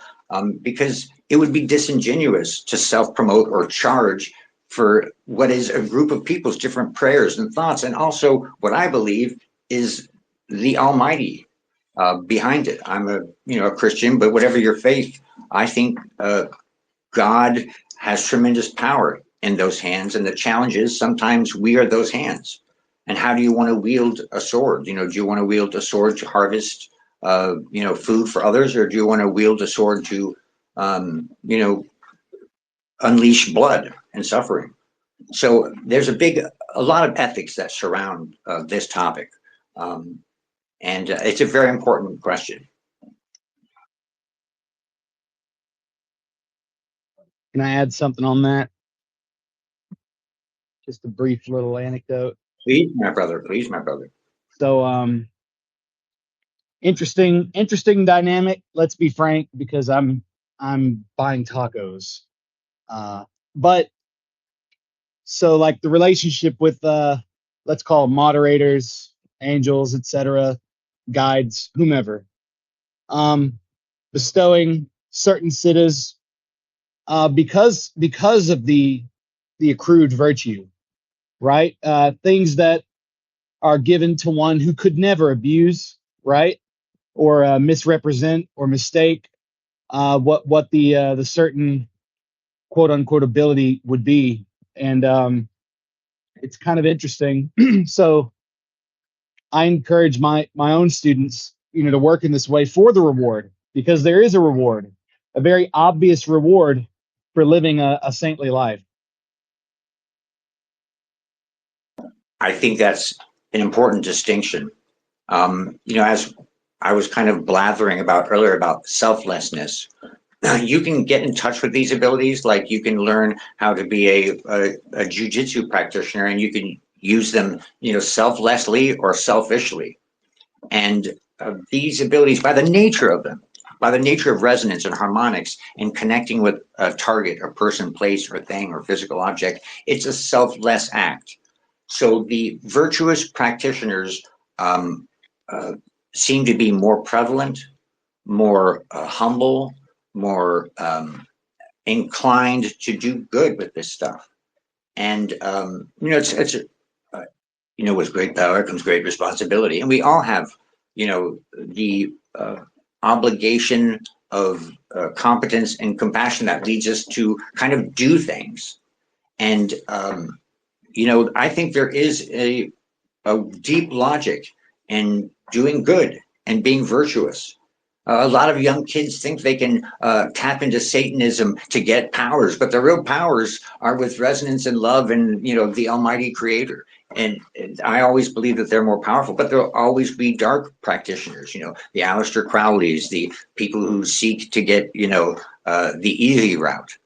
because it would be disingenuous to self-promote or charge for what is a group of people's different prayers and thoughts, and also what I believe is the Almighty behind it. I'm a Christian, but whatever your faith, I think God has tremendous power in those hands, and the challenge is sometimes we are those hands. And how do you want to wield a sword? Do you want to wield a sword to harvest food for others, or do you want to wield a sword to, unleash blood and suffering? So there's a lot of ethics that surround this topic, and it's a very important question. Can I add something on that? Just a brief little anecdote. Please, my brother. Please, my brother. So, interesting dynamic. Let's be frank, because I'm buying tacos. But so like the relationship with let's call them moderators, angels, etc., guides, whomever, bestowing certain siddhas because of the accrued virtue, right? Things that are given to one who could never abuse, right? Or misrepresent or mistake what the certain quote unquote ability would be. And it's kind of interesting. So I encourage my own students, to work in this way for the reward, because there is a reward, a very obvious reward for living a saintly life. I think that's an important distinction. As I was kind of blathering about earlier about selflessness, you can get in touch with these abilities. Like you can learn how to be a jujitsu practitioner, and you can use them, selflessly or selfishly. And these abilities, by the nature of them, by the nature of resonance and harmonics and connecting with a target, a person, place, or thing, or physical object, it's a selfless act. So the virtuous practitioners um, seem to be more prevalent, more humble, more inclined to do good with this stuff. And with great power comes great responsibility, and we all have, the obligation of competence and compassion that leads us to kind of do things. And I think there is a deep logic in doing good and being virtuous. A lot of young kids think they can tap into Satanism to get powers, but the real powers are with resonance and love and, the Almighty Creator. And I always believe that they're more powerful, but there'll always be dark practitioners, the Aleister Crowleys, the people who seek to get, the easy route.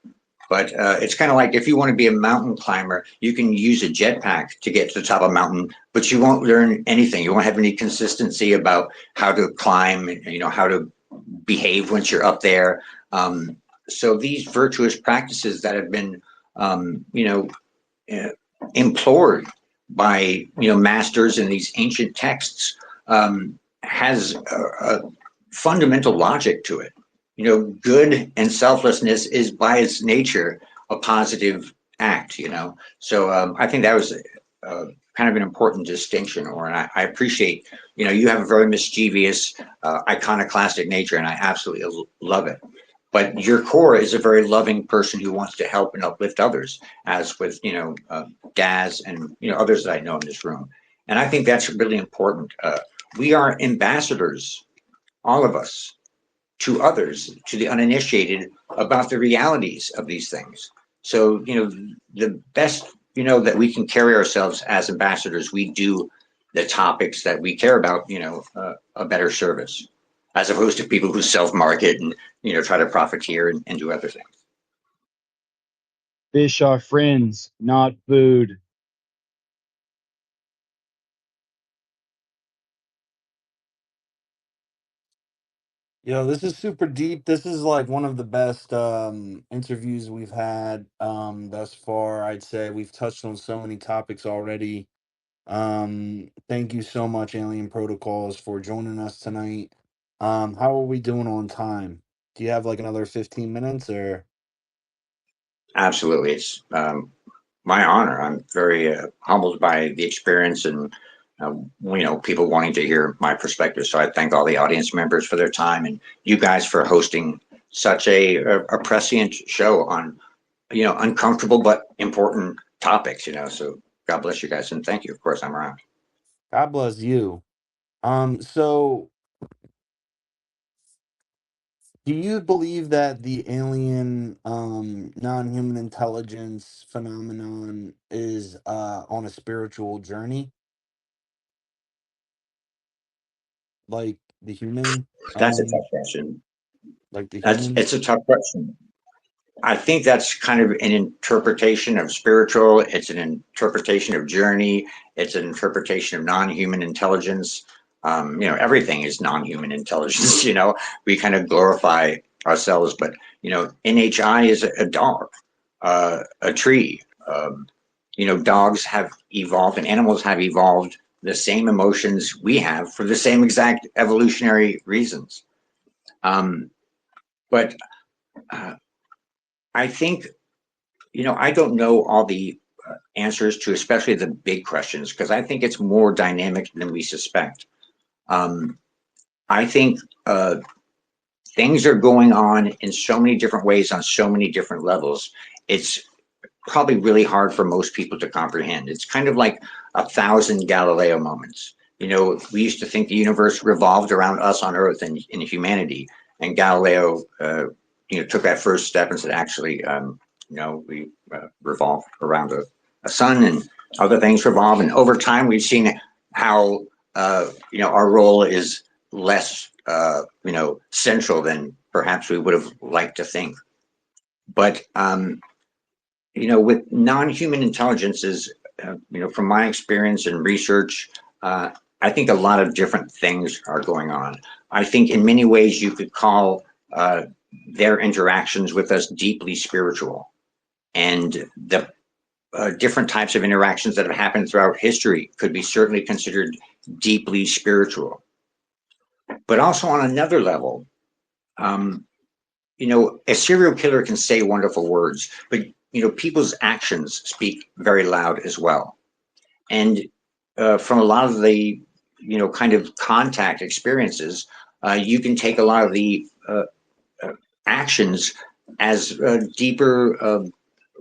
But it's kind of like if you want to be a mountain climber, you can use a jetpack to get to the top of a mountain, but you won't learn anything. You won't have any consistency about how to climb, how to behave once you're up there. So these virtuous practices that have been, implored by, masters in these ancient texts has a fundamental logic to it. Good and selflessness is by its nature a positive act, So I think that was kind of an important distinction, or I appreciate, you have a very mischievous, iconoclastic nature, and I absolutely love it. But your core is a very loving person who wants to help and uplift others, as with, Daz and, others that I know in this room. And I think that's really important. We are ambassadors, all of us, to others, to the uninitiated, about the realities of these things. So, the best, that we can carry ourselves as ambassadors, we do the topics that we care about, a better service, as opposed to people who self-market and, try to profiteer and do other things. Fish are friends, not food. Yo, this is super deep. This is like one of the best interviews we've had thus far. I'd say we've touched on so many topics already. Thank you so much, Alien Protocols, for joining us tonight. How are we doing on time? Do you have like another 15 minutes or? Absolutely. It's my honor. I'm very humbled by the experience and, people wanting to hear my perspective. So I thank all the audience members for their time, and you guys for hosting such a prescient show on, uncomfortable but important topics, So God bless you guys, and thank you. Of course, I'm around. God bless you. So Do you believe that the alien non-human intelligence phenomenon is on a spiritual journey like the human That's a tough question. like the That's humans? it's a tough question. I think that's kind of an interpretation of spiritual. It's an interpretation of journey. It's an interpretation of non-human intelligence. Everything is non-human intelligence. We kind of glorify ourselves, but NHI is a dog, a tree. Dogs have evolved and animals have evolved the same emotions we have for the same exact evolutionary reasons. But I think I don't know all the answers to especially the big questions because I think it's more dynamic than we suspect. I think things are going on in so many different ways on so many different levels. It's probably really hard for most people to comprehend. It's kind of like 1,000 Galileo moments. We used to think the universe revolved around us on Earth and in humanity, and Galileo, took that first step and said, actually, we revolve around a sun and other things revolve. And over time, we've seen how, our role is less, central than perhaps we would have liked to think. But, with non-human intelligences, from my experience and research, I think a lot of different things are going on. I think in many ways you could call their interactions with us deeply spiritual. And the different types of interactions that have happened throughout history could be certainly considered deeply spiritual. But also on another level, a serial killer can say wonderful words, but people's actions speak very loud as well. And from a lot of the kind of contact experiences, you can take a lot of the actions as deeper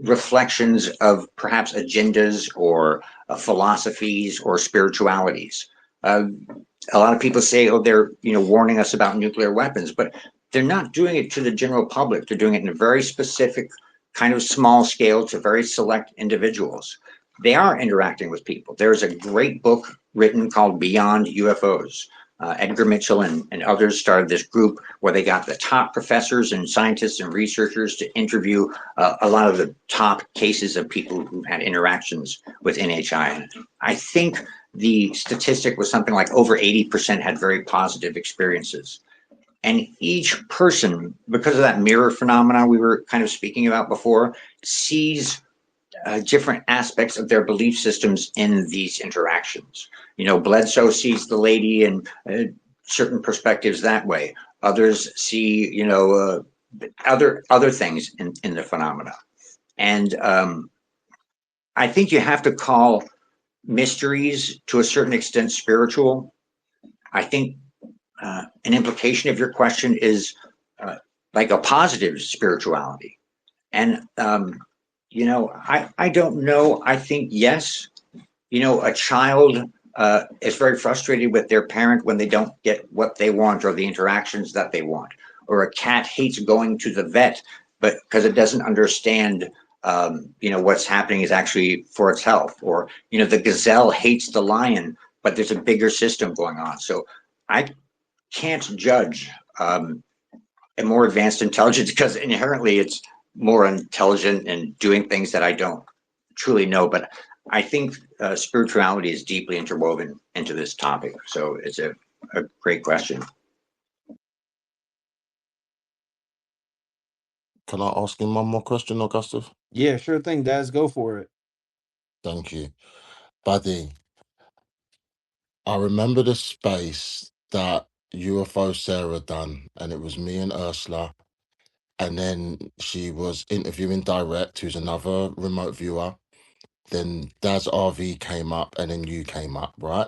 reflections of perhaps agendas or philosophies or spiritualities. A lot of people say, oh, they're warning us about nuclear weapons, but they're not doing it to the general public. They're doing it in a very specific kind of small scale to very select individuals. They are interacting with people. There's a great book written called Beyond UFOs. Edgar Mitchell and others started this group where they got the top professors and scientists and researchers to interview a lot of the top cases of people who had interactions with NHI. And I think the statistic was something like over 80% had very positive experiences. And each person, because of that mirror phenomena we were kind of speaking about before, sees different aspects of their belief systems in these interactions. Bledsoe sees the lady and certain perspectives that way. Others see, other things in the phenomena. And I think you have to call mysteries to a certain extent spiritual. I think an implication of your question is like a positive spirituality. And I don't know. I think yes. A child is very frustrated with their parent when they don't get what they want or the interactions that they want. Or a cat hates going to the vet, but because it doesn't understand, what's happening is actually for its health. Or the gazelle hates the lion, but there's a bigger system going on. So I can't judge a more advanced intelligence because inherently it's more intelligent and doing things that I don't truly know. But I think spirituality is deeply interwoven into this topic. So it's a great question. Can I ask him one more question, Augustus? Yeah, sure thing, Daz. Go for it. Thank you. Buddy, I remember the space that UFO Sarah done, and it was me and Ursula. And then she was interviewing Direct, who's another remote viewer. Then Daz RV came up, and then you came up, right?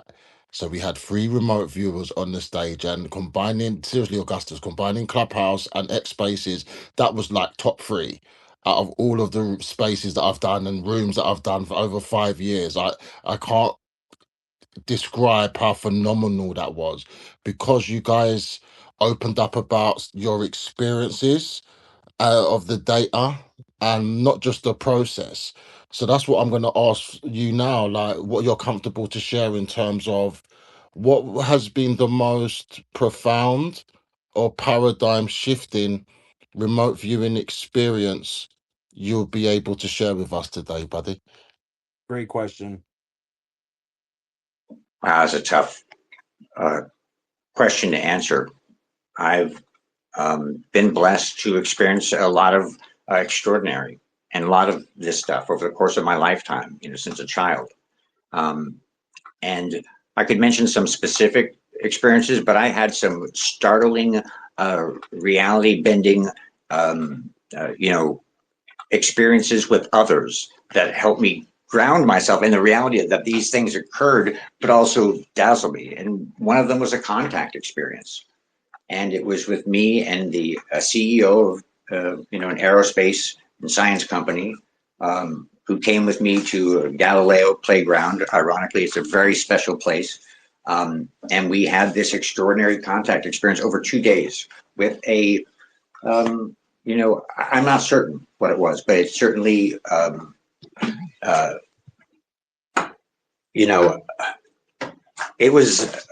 So we had 3 remote viewers on the stage, and combining, seriously, Augustus, combining Clubhouse and X Spaces, that was like top 3 out of all of the spaces that I've done and rooms that I've done for over 5 years. I can't describe how phenomenal that was, because you guys opened up about your experiences of the data and not just the process. So that's what I'm going to ask you now, like what you're comfortable to share in terms of what has been the most profound or paradigm shifting remote viewing experience you'll be able to share with us today, buddy. Great question. Wow, that's a tough question to answer. I've been blessed to experience a lot of extraordinary and a lot of this stuff over the course of my lifetime, since a child. And I could mention some specific experiences, but I had some startling, reality bending, experiences with others that helped me ground myself in the reality that these things occurred, but also dazzle me. And one of them was a contact experience. And it was with me and the CEO of an aerospace and science company, who came with me to Galileo Playground. Ironically, it's a very special place. And we had this extraordinary contact experience over 2 days with a, I'm not certain what it was, but it certainly, it was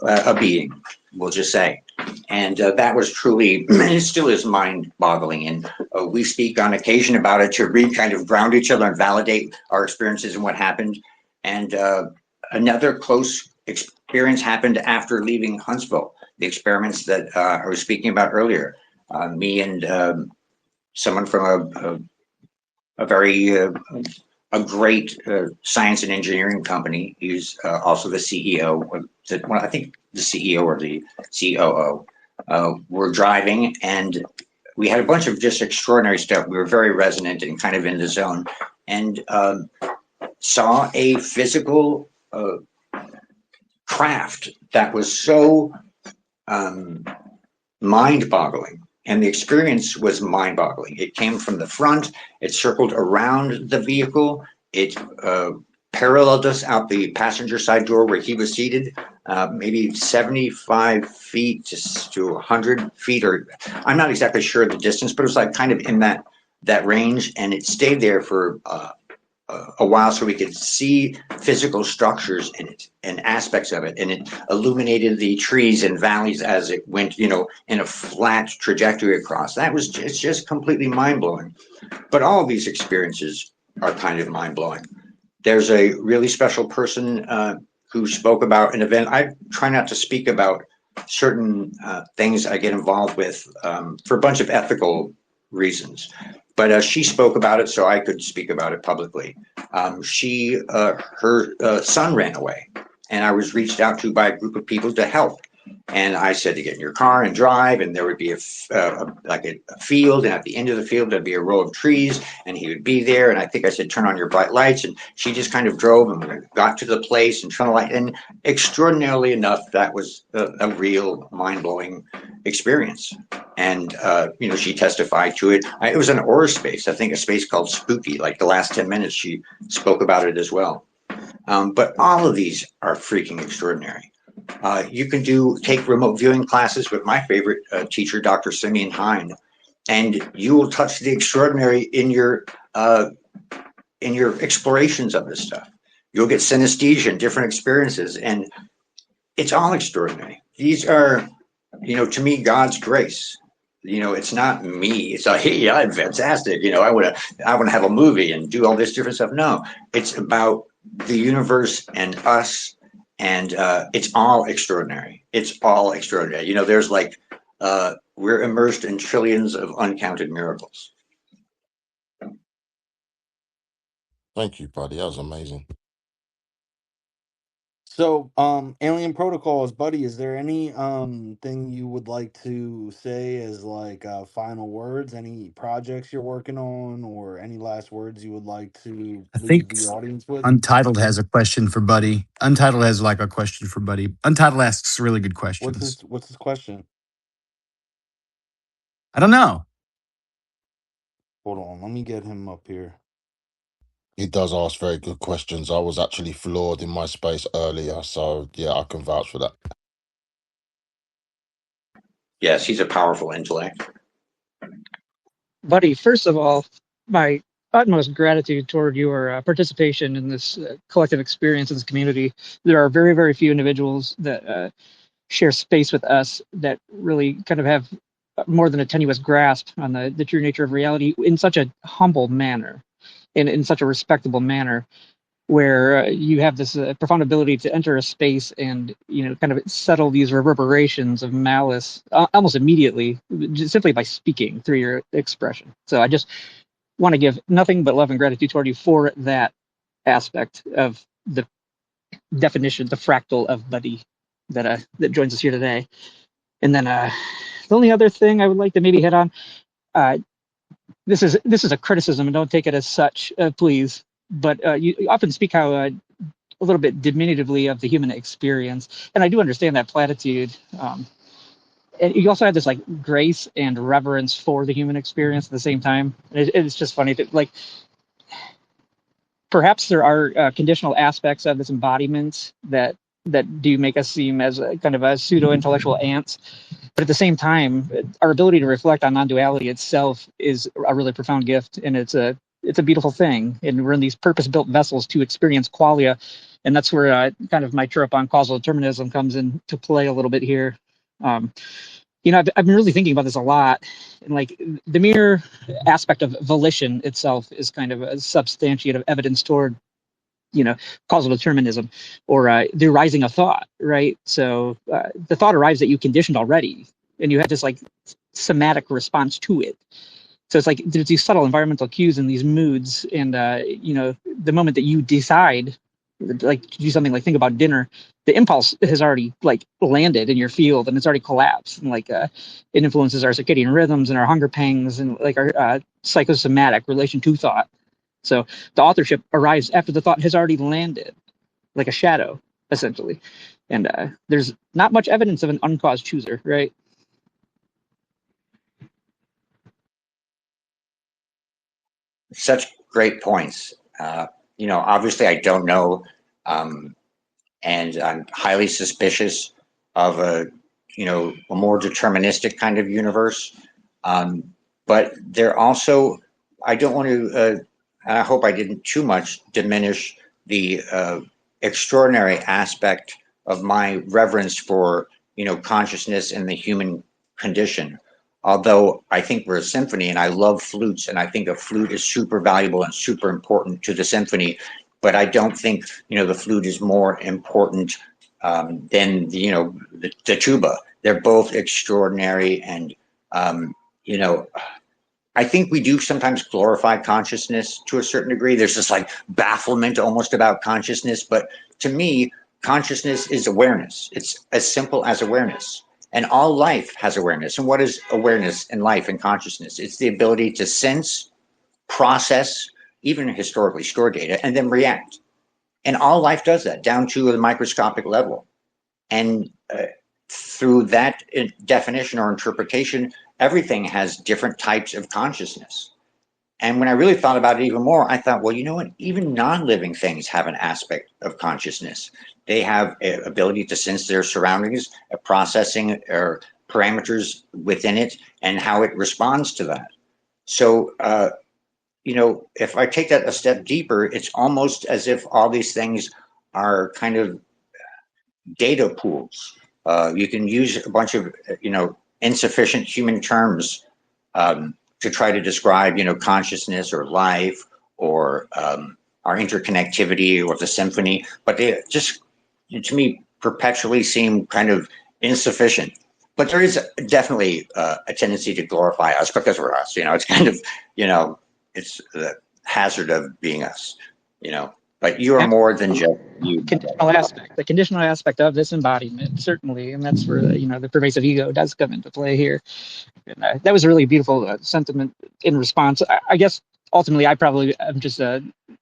a being, we'll just say. And that was truly, it still is mind boggling. And we speak on occasion about it to kind of ground each other and validate our experiences and what happened. And another close experience happened after leaving Huntsville, the experiments that I was speaking about earlier. Me and someone from a very a great science and engineering company. He's also the CEO, I think the CEO or the COO. We're driving and we had a bunch of just extraordinary stuff. We were very resonant and kind of in the zone, and saw a physical craft that was so mind-boggling. And the experience was mind-boggling. It came from the front, it circled around the vehicle, it paralleled us out the passenger side door where he was seated, maybe 75 feet to 100 feet, or I'm not exactly sure the distance, but it was like kind of in that range, and it stayed there for a while so we could see physical structures in it and aspects of it, and it illuminated the trees and valleys as it went, in a flat trajectory across. It's just completely mind-blowing. But all of these experiences are kind of mind-blowing. There's a really special person who spoke about an event. I try not to speak about certain things I get involved with for a bunch of ethical reasons. But she spoke about it, so I could speak about it publicly. Her son ran away, and I was reached out to by a group of people to help. And I said to get in your car and drive, and there would be a field, and at the end of the field there'd be a row of trees, and he would be there. And I think I said, turn on your bright lights, and she just kind of drove and got to the place and turned on the light. And extraordinarily enough, that was a real mind-blowing experience. And she testified to it. It was an aura space, I think a space called Spooky. Like the last 10 minutes, she spoke about it as well. But all of these are freaking extraordinary. You can take remote viewing classes with my favorite teacher, Dr. Simeon Hine, and you will touch the extraordinary in your explorations of this stuff. You'll get synesthesia and different experiences, and it's all extraordinary. These are, to me, God's grace. It's not me. It's like, hey, I'm fantastic. I want to have a movie and do all this different stuff. No, it's about the universe and us. And it's all extraordinary. It's all extraordinary. There's we're immersed in trillions of uncounted miracles. Thank you, buddy. That was amazing. So, Alien Protocols, buddy, is there any thing you would like to say as final words? Any projects you're working on, or any last words you would like to I leave think the audience with? Untitled has a question for Buddy. Untitled has a question for Buddy. Untitled asks really good What's questions. his question? I don't know. Hold on, let me get him up here. He does ask very good questions. I was actually floored in my space earlier, so yeah, I can vouch for that. Yes, he's a powerful intellect. Buddy, first of all, my utmost gratitude toward your participation in this collective experience in this community. There are very, very few individuals that share space with us that really kind of have more than a tenuous grasp on the true nature of reality in such a humble manner, in such a respectable manner, where you have this profound ability to enter a space and kind of settle these reverberations of malice almost immediately, just simply by speaking through your expression. So I just want to give nothing but love and gratitude toward you for that aspect of the definition, the fractal of Buddy that joins us here today. And then the only other thing I would like to maybe hit on, uh, this is a criticism, and don't take it as such, please. But you often speak how a little bit diminutively of the human experience, and I do understand that platitude. And you also have this like grace and reverence for the human experience at the same time. It's just funny that like perhaps there are conditional aspects of this embodiment that do make us seem as a kind of a pseudo intellectual ants. But at the same time, our ability to reflect on non-duality itself is a really profound gift, and it's a beautiful thing. And we're in these purpose-built vessels to experience qualia, and that's where kind of my trope on causal determinism comes into play a little bit here. I've been really thinking about this a lot, and like the mere aspect of volition itself is kind of a substantiative evidence toward causal determinism, or the arising of thought, right? So the thought arrives that you conditioned already, and you have this like somatic response to it. So it's like there's these subtle environmental cues and these moods, and the moment that you decide, like to do something like think about dinner, the impulse has already like landed in your field and it's already collapsed, and like it influences our circadian rhythms and our hunger pangs and like our psychosomatic relation to thought. So the authorship arrives after the thought has already landed, like a shadow, essentially. And there's not much evidence of an uncaused chooser, right? Such great points. Obviously, I don't know, and I'm highly suspicious of a more deterministic kind of universe. But there also, I don't want to, and I hope I didn't too much diminish the extraordinary aspect of my reverence for consciousness and the human condition. Although I think we're a symphony, and I love flutes, and I think a flute is super valuable and super important to the symphony, but I don't think the flute is more important than the tuba. They're both extraordinary, and I think we do sometimes glorify consciousness to a certain degree. There's this like bafflement almost about consciousness, but to me, consciousness is awareness. It's as simple as awareness. And all life has awareness. And what is awareness in life and consciousness? It's the ability to sense, process, even historically store data, and then react. And all life does that down to the microscopic level. And through that definition or interpretation, everything has different types of consciousness. And when I really thought about it even more, I thought, well, you know what? Even non-living things have an aspect of consciousness. They have an ability to sense their surroundings, processing or parameters within it, and how it responds to that. So, if I take that a step deeper, it's almost as if all these things are kind of data pools. You can use a bunch of, insufficient human terms to try to describe, consciousness or life or our interconnectivity or the symphony, but they just, to me, perpetually seem kind of insufficient. But there is definitely a tendency to glorify us because we're us. It's kind of, it's the hazard of being us. But you are more than just you. The conditional aspect of this embodiment, certainly, and that's where the pervasive ego does come into play here. And that was a really beautiful sentiment in response. I guess ultimately, I probably am just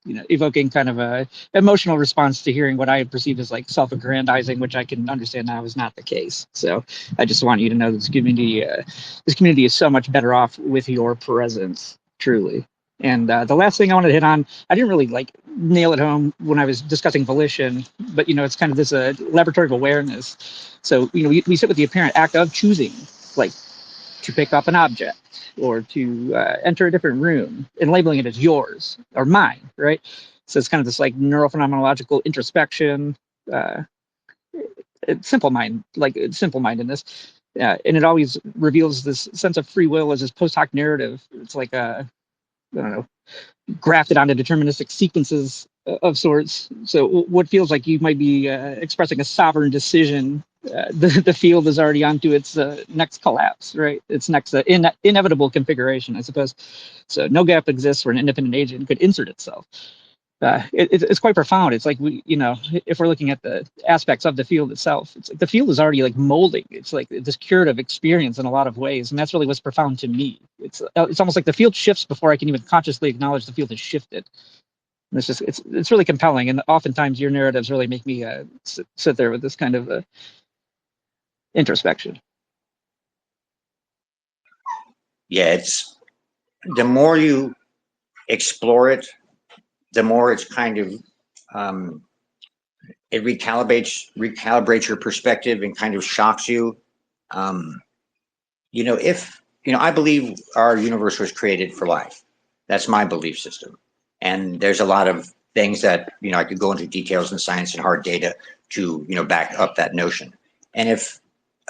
evoking kind of a emotional response to hearing what I had perceived as like self-aggrandizing, which I can understand now is not the case. So I just want you to know that this community is so much better off with your presence, truly. And the last thing I wanted to hit on, I didn't really like nail it home when I was discussing volition, but it's kind of this laboratory of awareness. So we sit with the apparent act of choosing, like to pick up an object or to enter a different room and labeling it as yours or mine, right? So it's kind of this like neurophenomenological introspection, uh, simple mindedness. And it always reveals this sense of free will as this post hoc narrative. It's like I don't know, grafted onto deterministic sequences of sorts. So what feels like you might be expressing a sovereign decision, the field is already onto its next collapse, right? Its next inevitable configuration, I suppose. So no gap exists where an independent agent could insert itself. It's quite profound. It's like if we're looking at the aspects of the field itself, it's like the field is already like molding. It's like this curative experience in a lot of ways, and that's really what's profound to me. It's almost like the field shifts before I can even consciously acknowledge the field has shifted. And it's really compelling, and oftentimes your narratives really make me sit there with this kind of introspection. Yeah, it's the more you explore it, the more it's kind of it recalibrates your perspective and kind of shocks you. I believe our universe was created for life. That's my belief system. And there's a lot of things that, I could go into details in science and hard data to, back up that notion. And if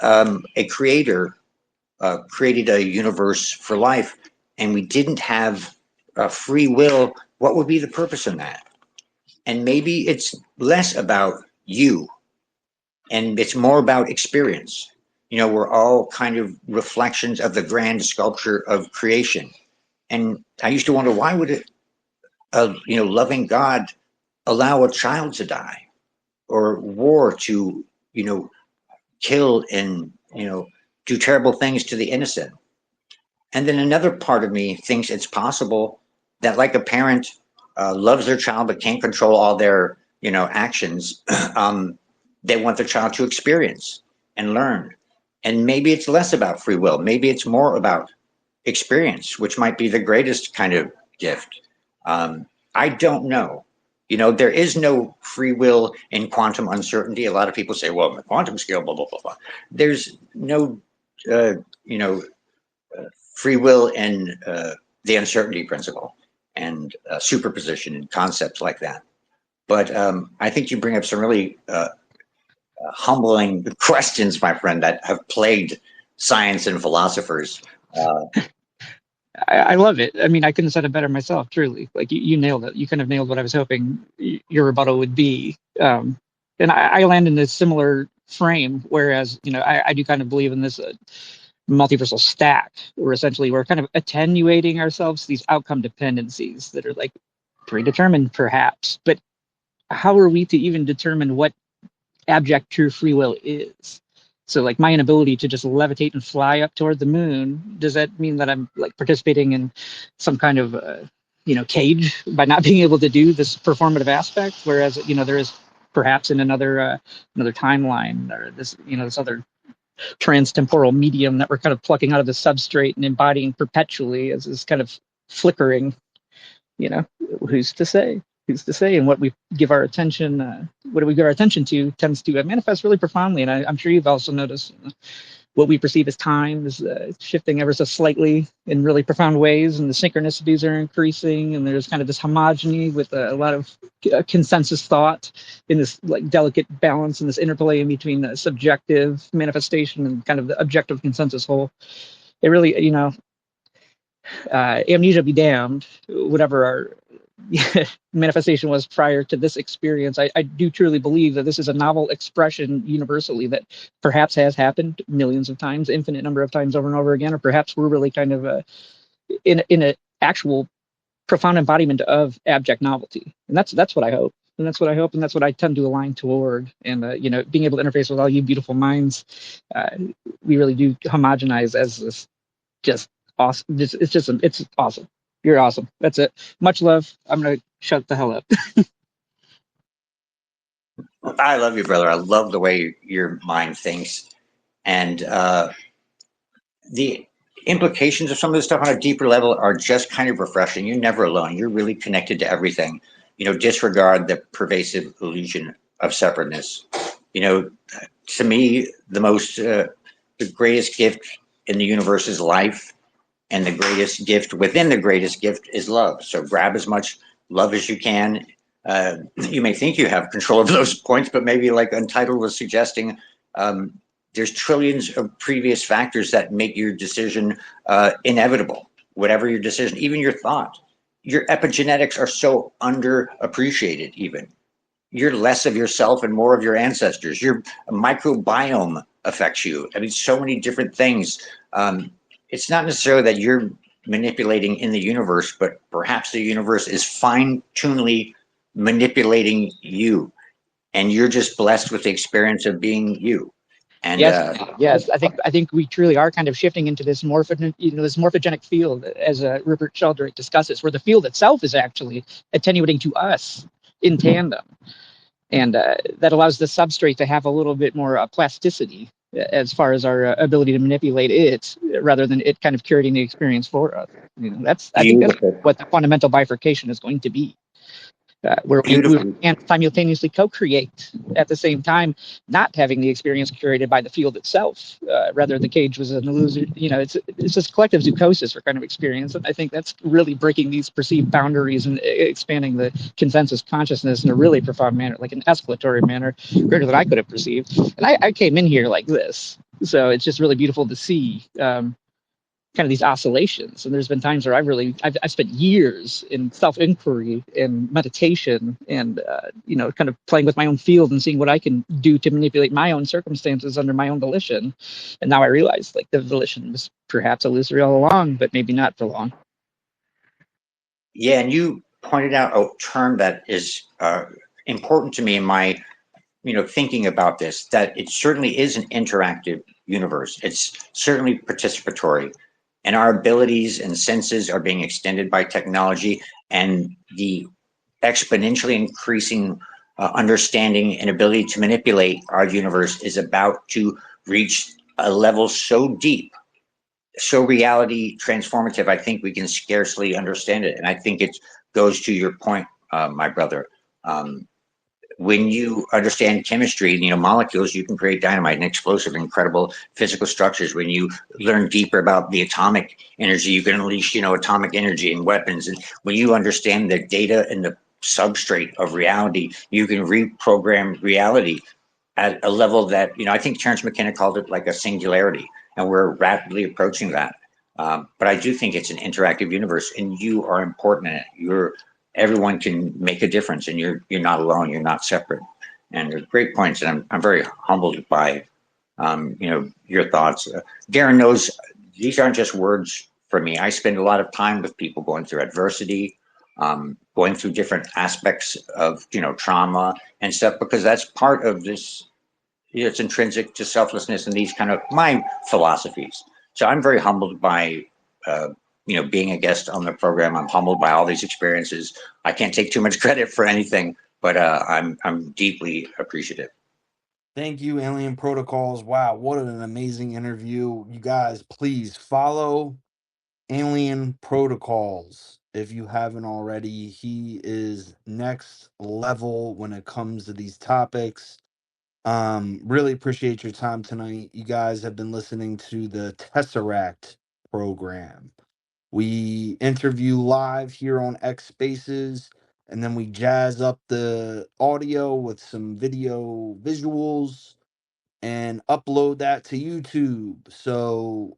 a creator created a universe for life and we didn't have free will, what would be the purpose in that? And maybe it's less about you and it's more about experience. We're all kind of reflections of the grand sculpture of creation. And I used to wonder, why would loving God allow a child to die, or war to, kill and, do terrible things to the innocent? And then another part of me thinks it's possible that, like a parent loves their child but can't control all their, actions, they want their child to experience and learn. And maybe it's less about free will. Maybe it's more about experience, which might be the greatest kind of gift. I don't know. There is no free will in quantum uncertainty. A lot of people say, well, the quantum scale, blah, blah, blah, blah. There's no, free will in the uncertainty principle and superposition and concepts like that. But I think you bring up some really humbling questions, my friend, that have plagued science and philosophers. I love it. I mean, I couldn't have said it better myself, truly. Like you nailed it. You kind of nailed what I was hoping your rebuttal would be. And I land in a similar frame, whereas, I do kind of believe in this multiversal stack, where essentially we're kind of attenuating ourselves to these outcome dependencies that are like predetermined, perhaps. But how are we to even determine what abject true free will is? So like my inability to just levitate and fly up toward the moon, does that mean that I'm like participating in some kind of cage by not being able to do this performative aspect? Whereas there is perhaps in another timeline, or this other transtemporal medium that we're kind of plucking out of the substrate and embodying perpetually as this kind of flickering, who's to say? Who's to say? And what we give our attention, what do we give our attention to, tends to manifest really profoundly. And I'm sure you've also noticed what we perceive as time is shifting ever so slightly in really profound ways, and the synchronicities are increasing, and there's kind of this homogeny with a lot of consensus thought in this like delicate balance and this interplay in between the subjective manifestation and kind of the objective consensus whole. It really, amnesia be damned, whatever our manifestation was prior to this experience. I do truly believe that this is a novel expression universally that perhaps has happened millions of times, infinite number of times over and over again, or perhaps we're really kind of in an actual profound embodiment of abject novelty. And that's what I hope. And that's what I hope, and that's what I tend to align toward. And being able to interface with all you beautiful minds, we really do homogenize as this just awesome. It's awesome. You're awesome. That's it. Much love. I'm gonna shut the hell up. I love you, brother. I love the way your mind thinks. And the implications of some of this stuff on a deeper level are just kind of refreshing. You're never alone. You're really connected to everything. Disregard the pervasive illusion of separateness. To me, the greatest gift in the universe is life, and the greatest gift within the greatest gift is love. So grab as much love as you can. You may think you have control of those points, but maybe, like Untitled was suggesting, there's trillions of previous factors that make your decision inevitable. Whatever your decision, even your thought, your epigenetics are so underappreciated. Even you're less of yourself and more of your ancestors. Your microbiome affects you. I mean, so many different things. It's not necessarily that you're manipulating in the universe, but perhaps the universe is fine-tunedly manipulating you, and you're just blessed with the experience of being you. And Yes, yes, I think we truly are kind of shifting into this this morphogenic field, as Rupert Sheldrake discusses, where the field itself is actually attenuating to us in tandem, and that allows the substrate to have a little bit more plasticity as far as our ability to manipulate it, rather than it kind of curating the experience for us. I think that's beautiful, what the fundamental bifurcation is going to be. Where we beautiful. can simultaneously co-create at the same time, not having the experience curated by the field itself. Rather, the cage was an illusion. It's this collective zoocosis for kind of experience, and I think that's really breaking these perceived boundaries and expanding the consensus consciousness in a really profound manner, like an escalatory manner, greater than I could have perceived. And I came in here like this, so it's just really beautiful to see. Kind of these oscillations, and there's been times where I've spent years in self-inquiry and meditation, and kind of playing with my own field and seeing what I can do to manipulate my own circumstances under my own volition. And now I realize, like, the volition was perhaps illusory all along, but maybe not for long. Yeah, and you pointed out a term that is important to me in my thinking about this, that it certainly is an interactive universe. It's certainly participatory, and our abilities and senses are being extended by technology, and the exponentially increasing understanding and ability to manipulate our universe is about to reach a level so deep, so reality transformative. I think we can scarcely understand it, and I think it goes to your point, my brother. When you understand chemistry, molecules, you can create dynamite and explosive, incredible physical structures. When you learn deeper about the atomic energy, you can unleash, atomic energy and weapons. And when you understand the data and the substrate of reality, you can reprogram reality at a level that, I think Terence McKenna called it like a singularity, and we're rapidly approaching that. But I do think it's an interactive universe, and you are important in it. Everyone can make a difference, and you're not alone. You're not separate. And they're great points, and I'm very humbled by your thoughts. Darren knows these aren't just words for me. I spend a lot of time with people going through adversity, going through different aspects of trauma and stuff, because that's part of this. It's intrinsic to selflessness and these kind of my philosophies. So I'm very humbled by being a guest on the program. I'm humbled by all these experiences. I can't take too much credit for anything, but I'm deeply appreciative. Thank you, Alien Protocols. Wow, what an amazing interview. You guys, please follow Alien Protocols if you haven't already. He is next level when it comes to these topics. Really appreciate your time tonight. You guys have been listening to the Tesseract program. We interview live here on X Spaces, and then we jazz up the audio with some video visuals and upload that to YouTube. So,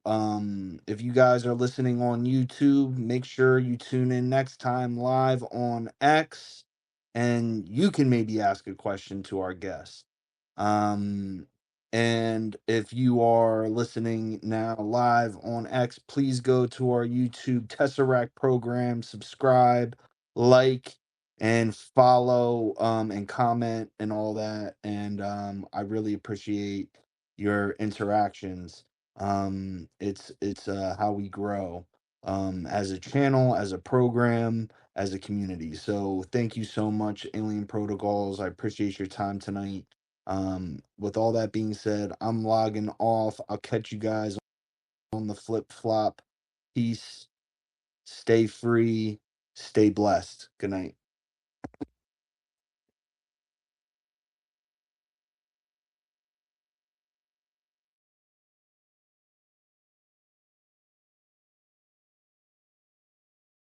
if you guys are listening on YouTube, make sure you tune in next time live on X, and you can maybe ask a question to our guest. Um, and if you are listening now live on X, please go to our YouTube Tesseract program, subscribe, like, and follow, and comment and all that. And I really appreciate your interactions. It's how we grow, as a channel, as a program, as a community. So thank you so much, Alien Protocols. I appreciate your time tonight. With all that being said, I'm logging off. I'll catch you guys on the flip flop. Peace. Stay free. Stay blessed. Good night.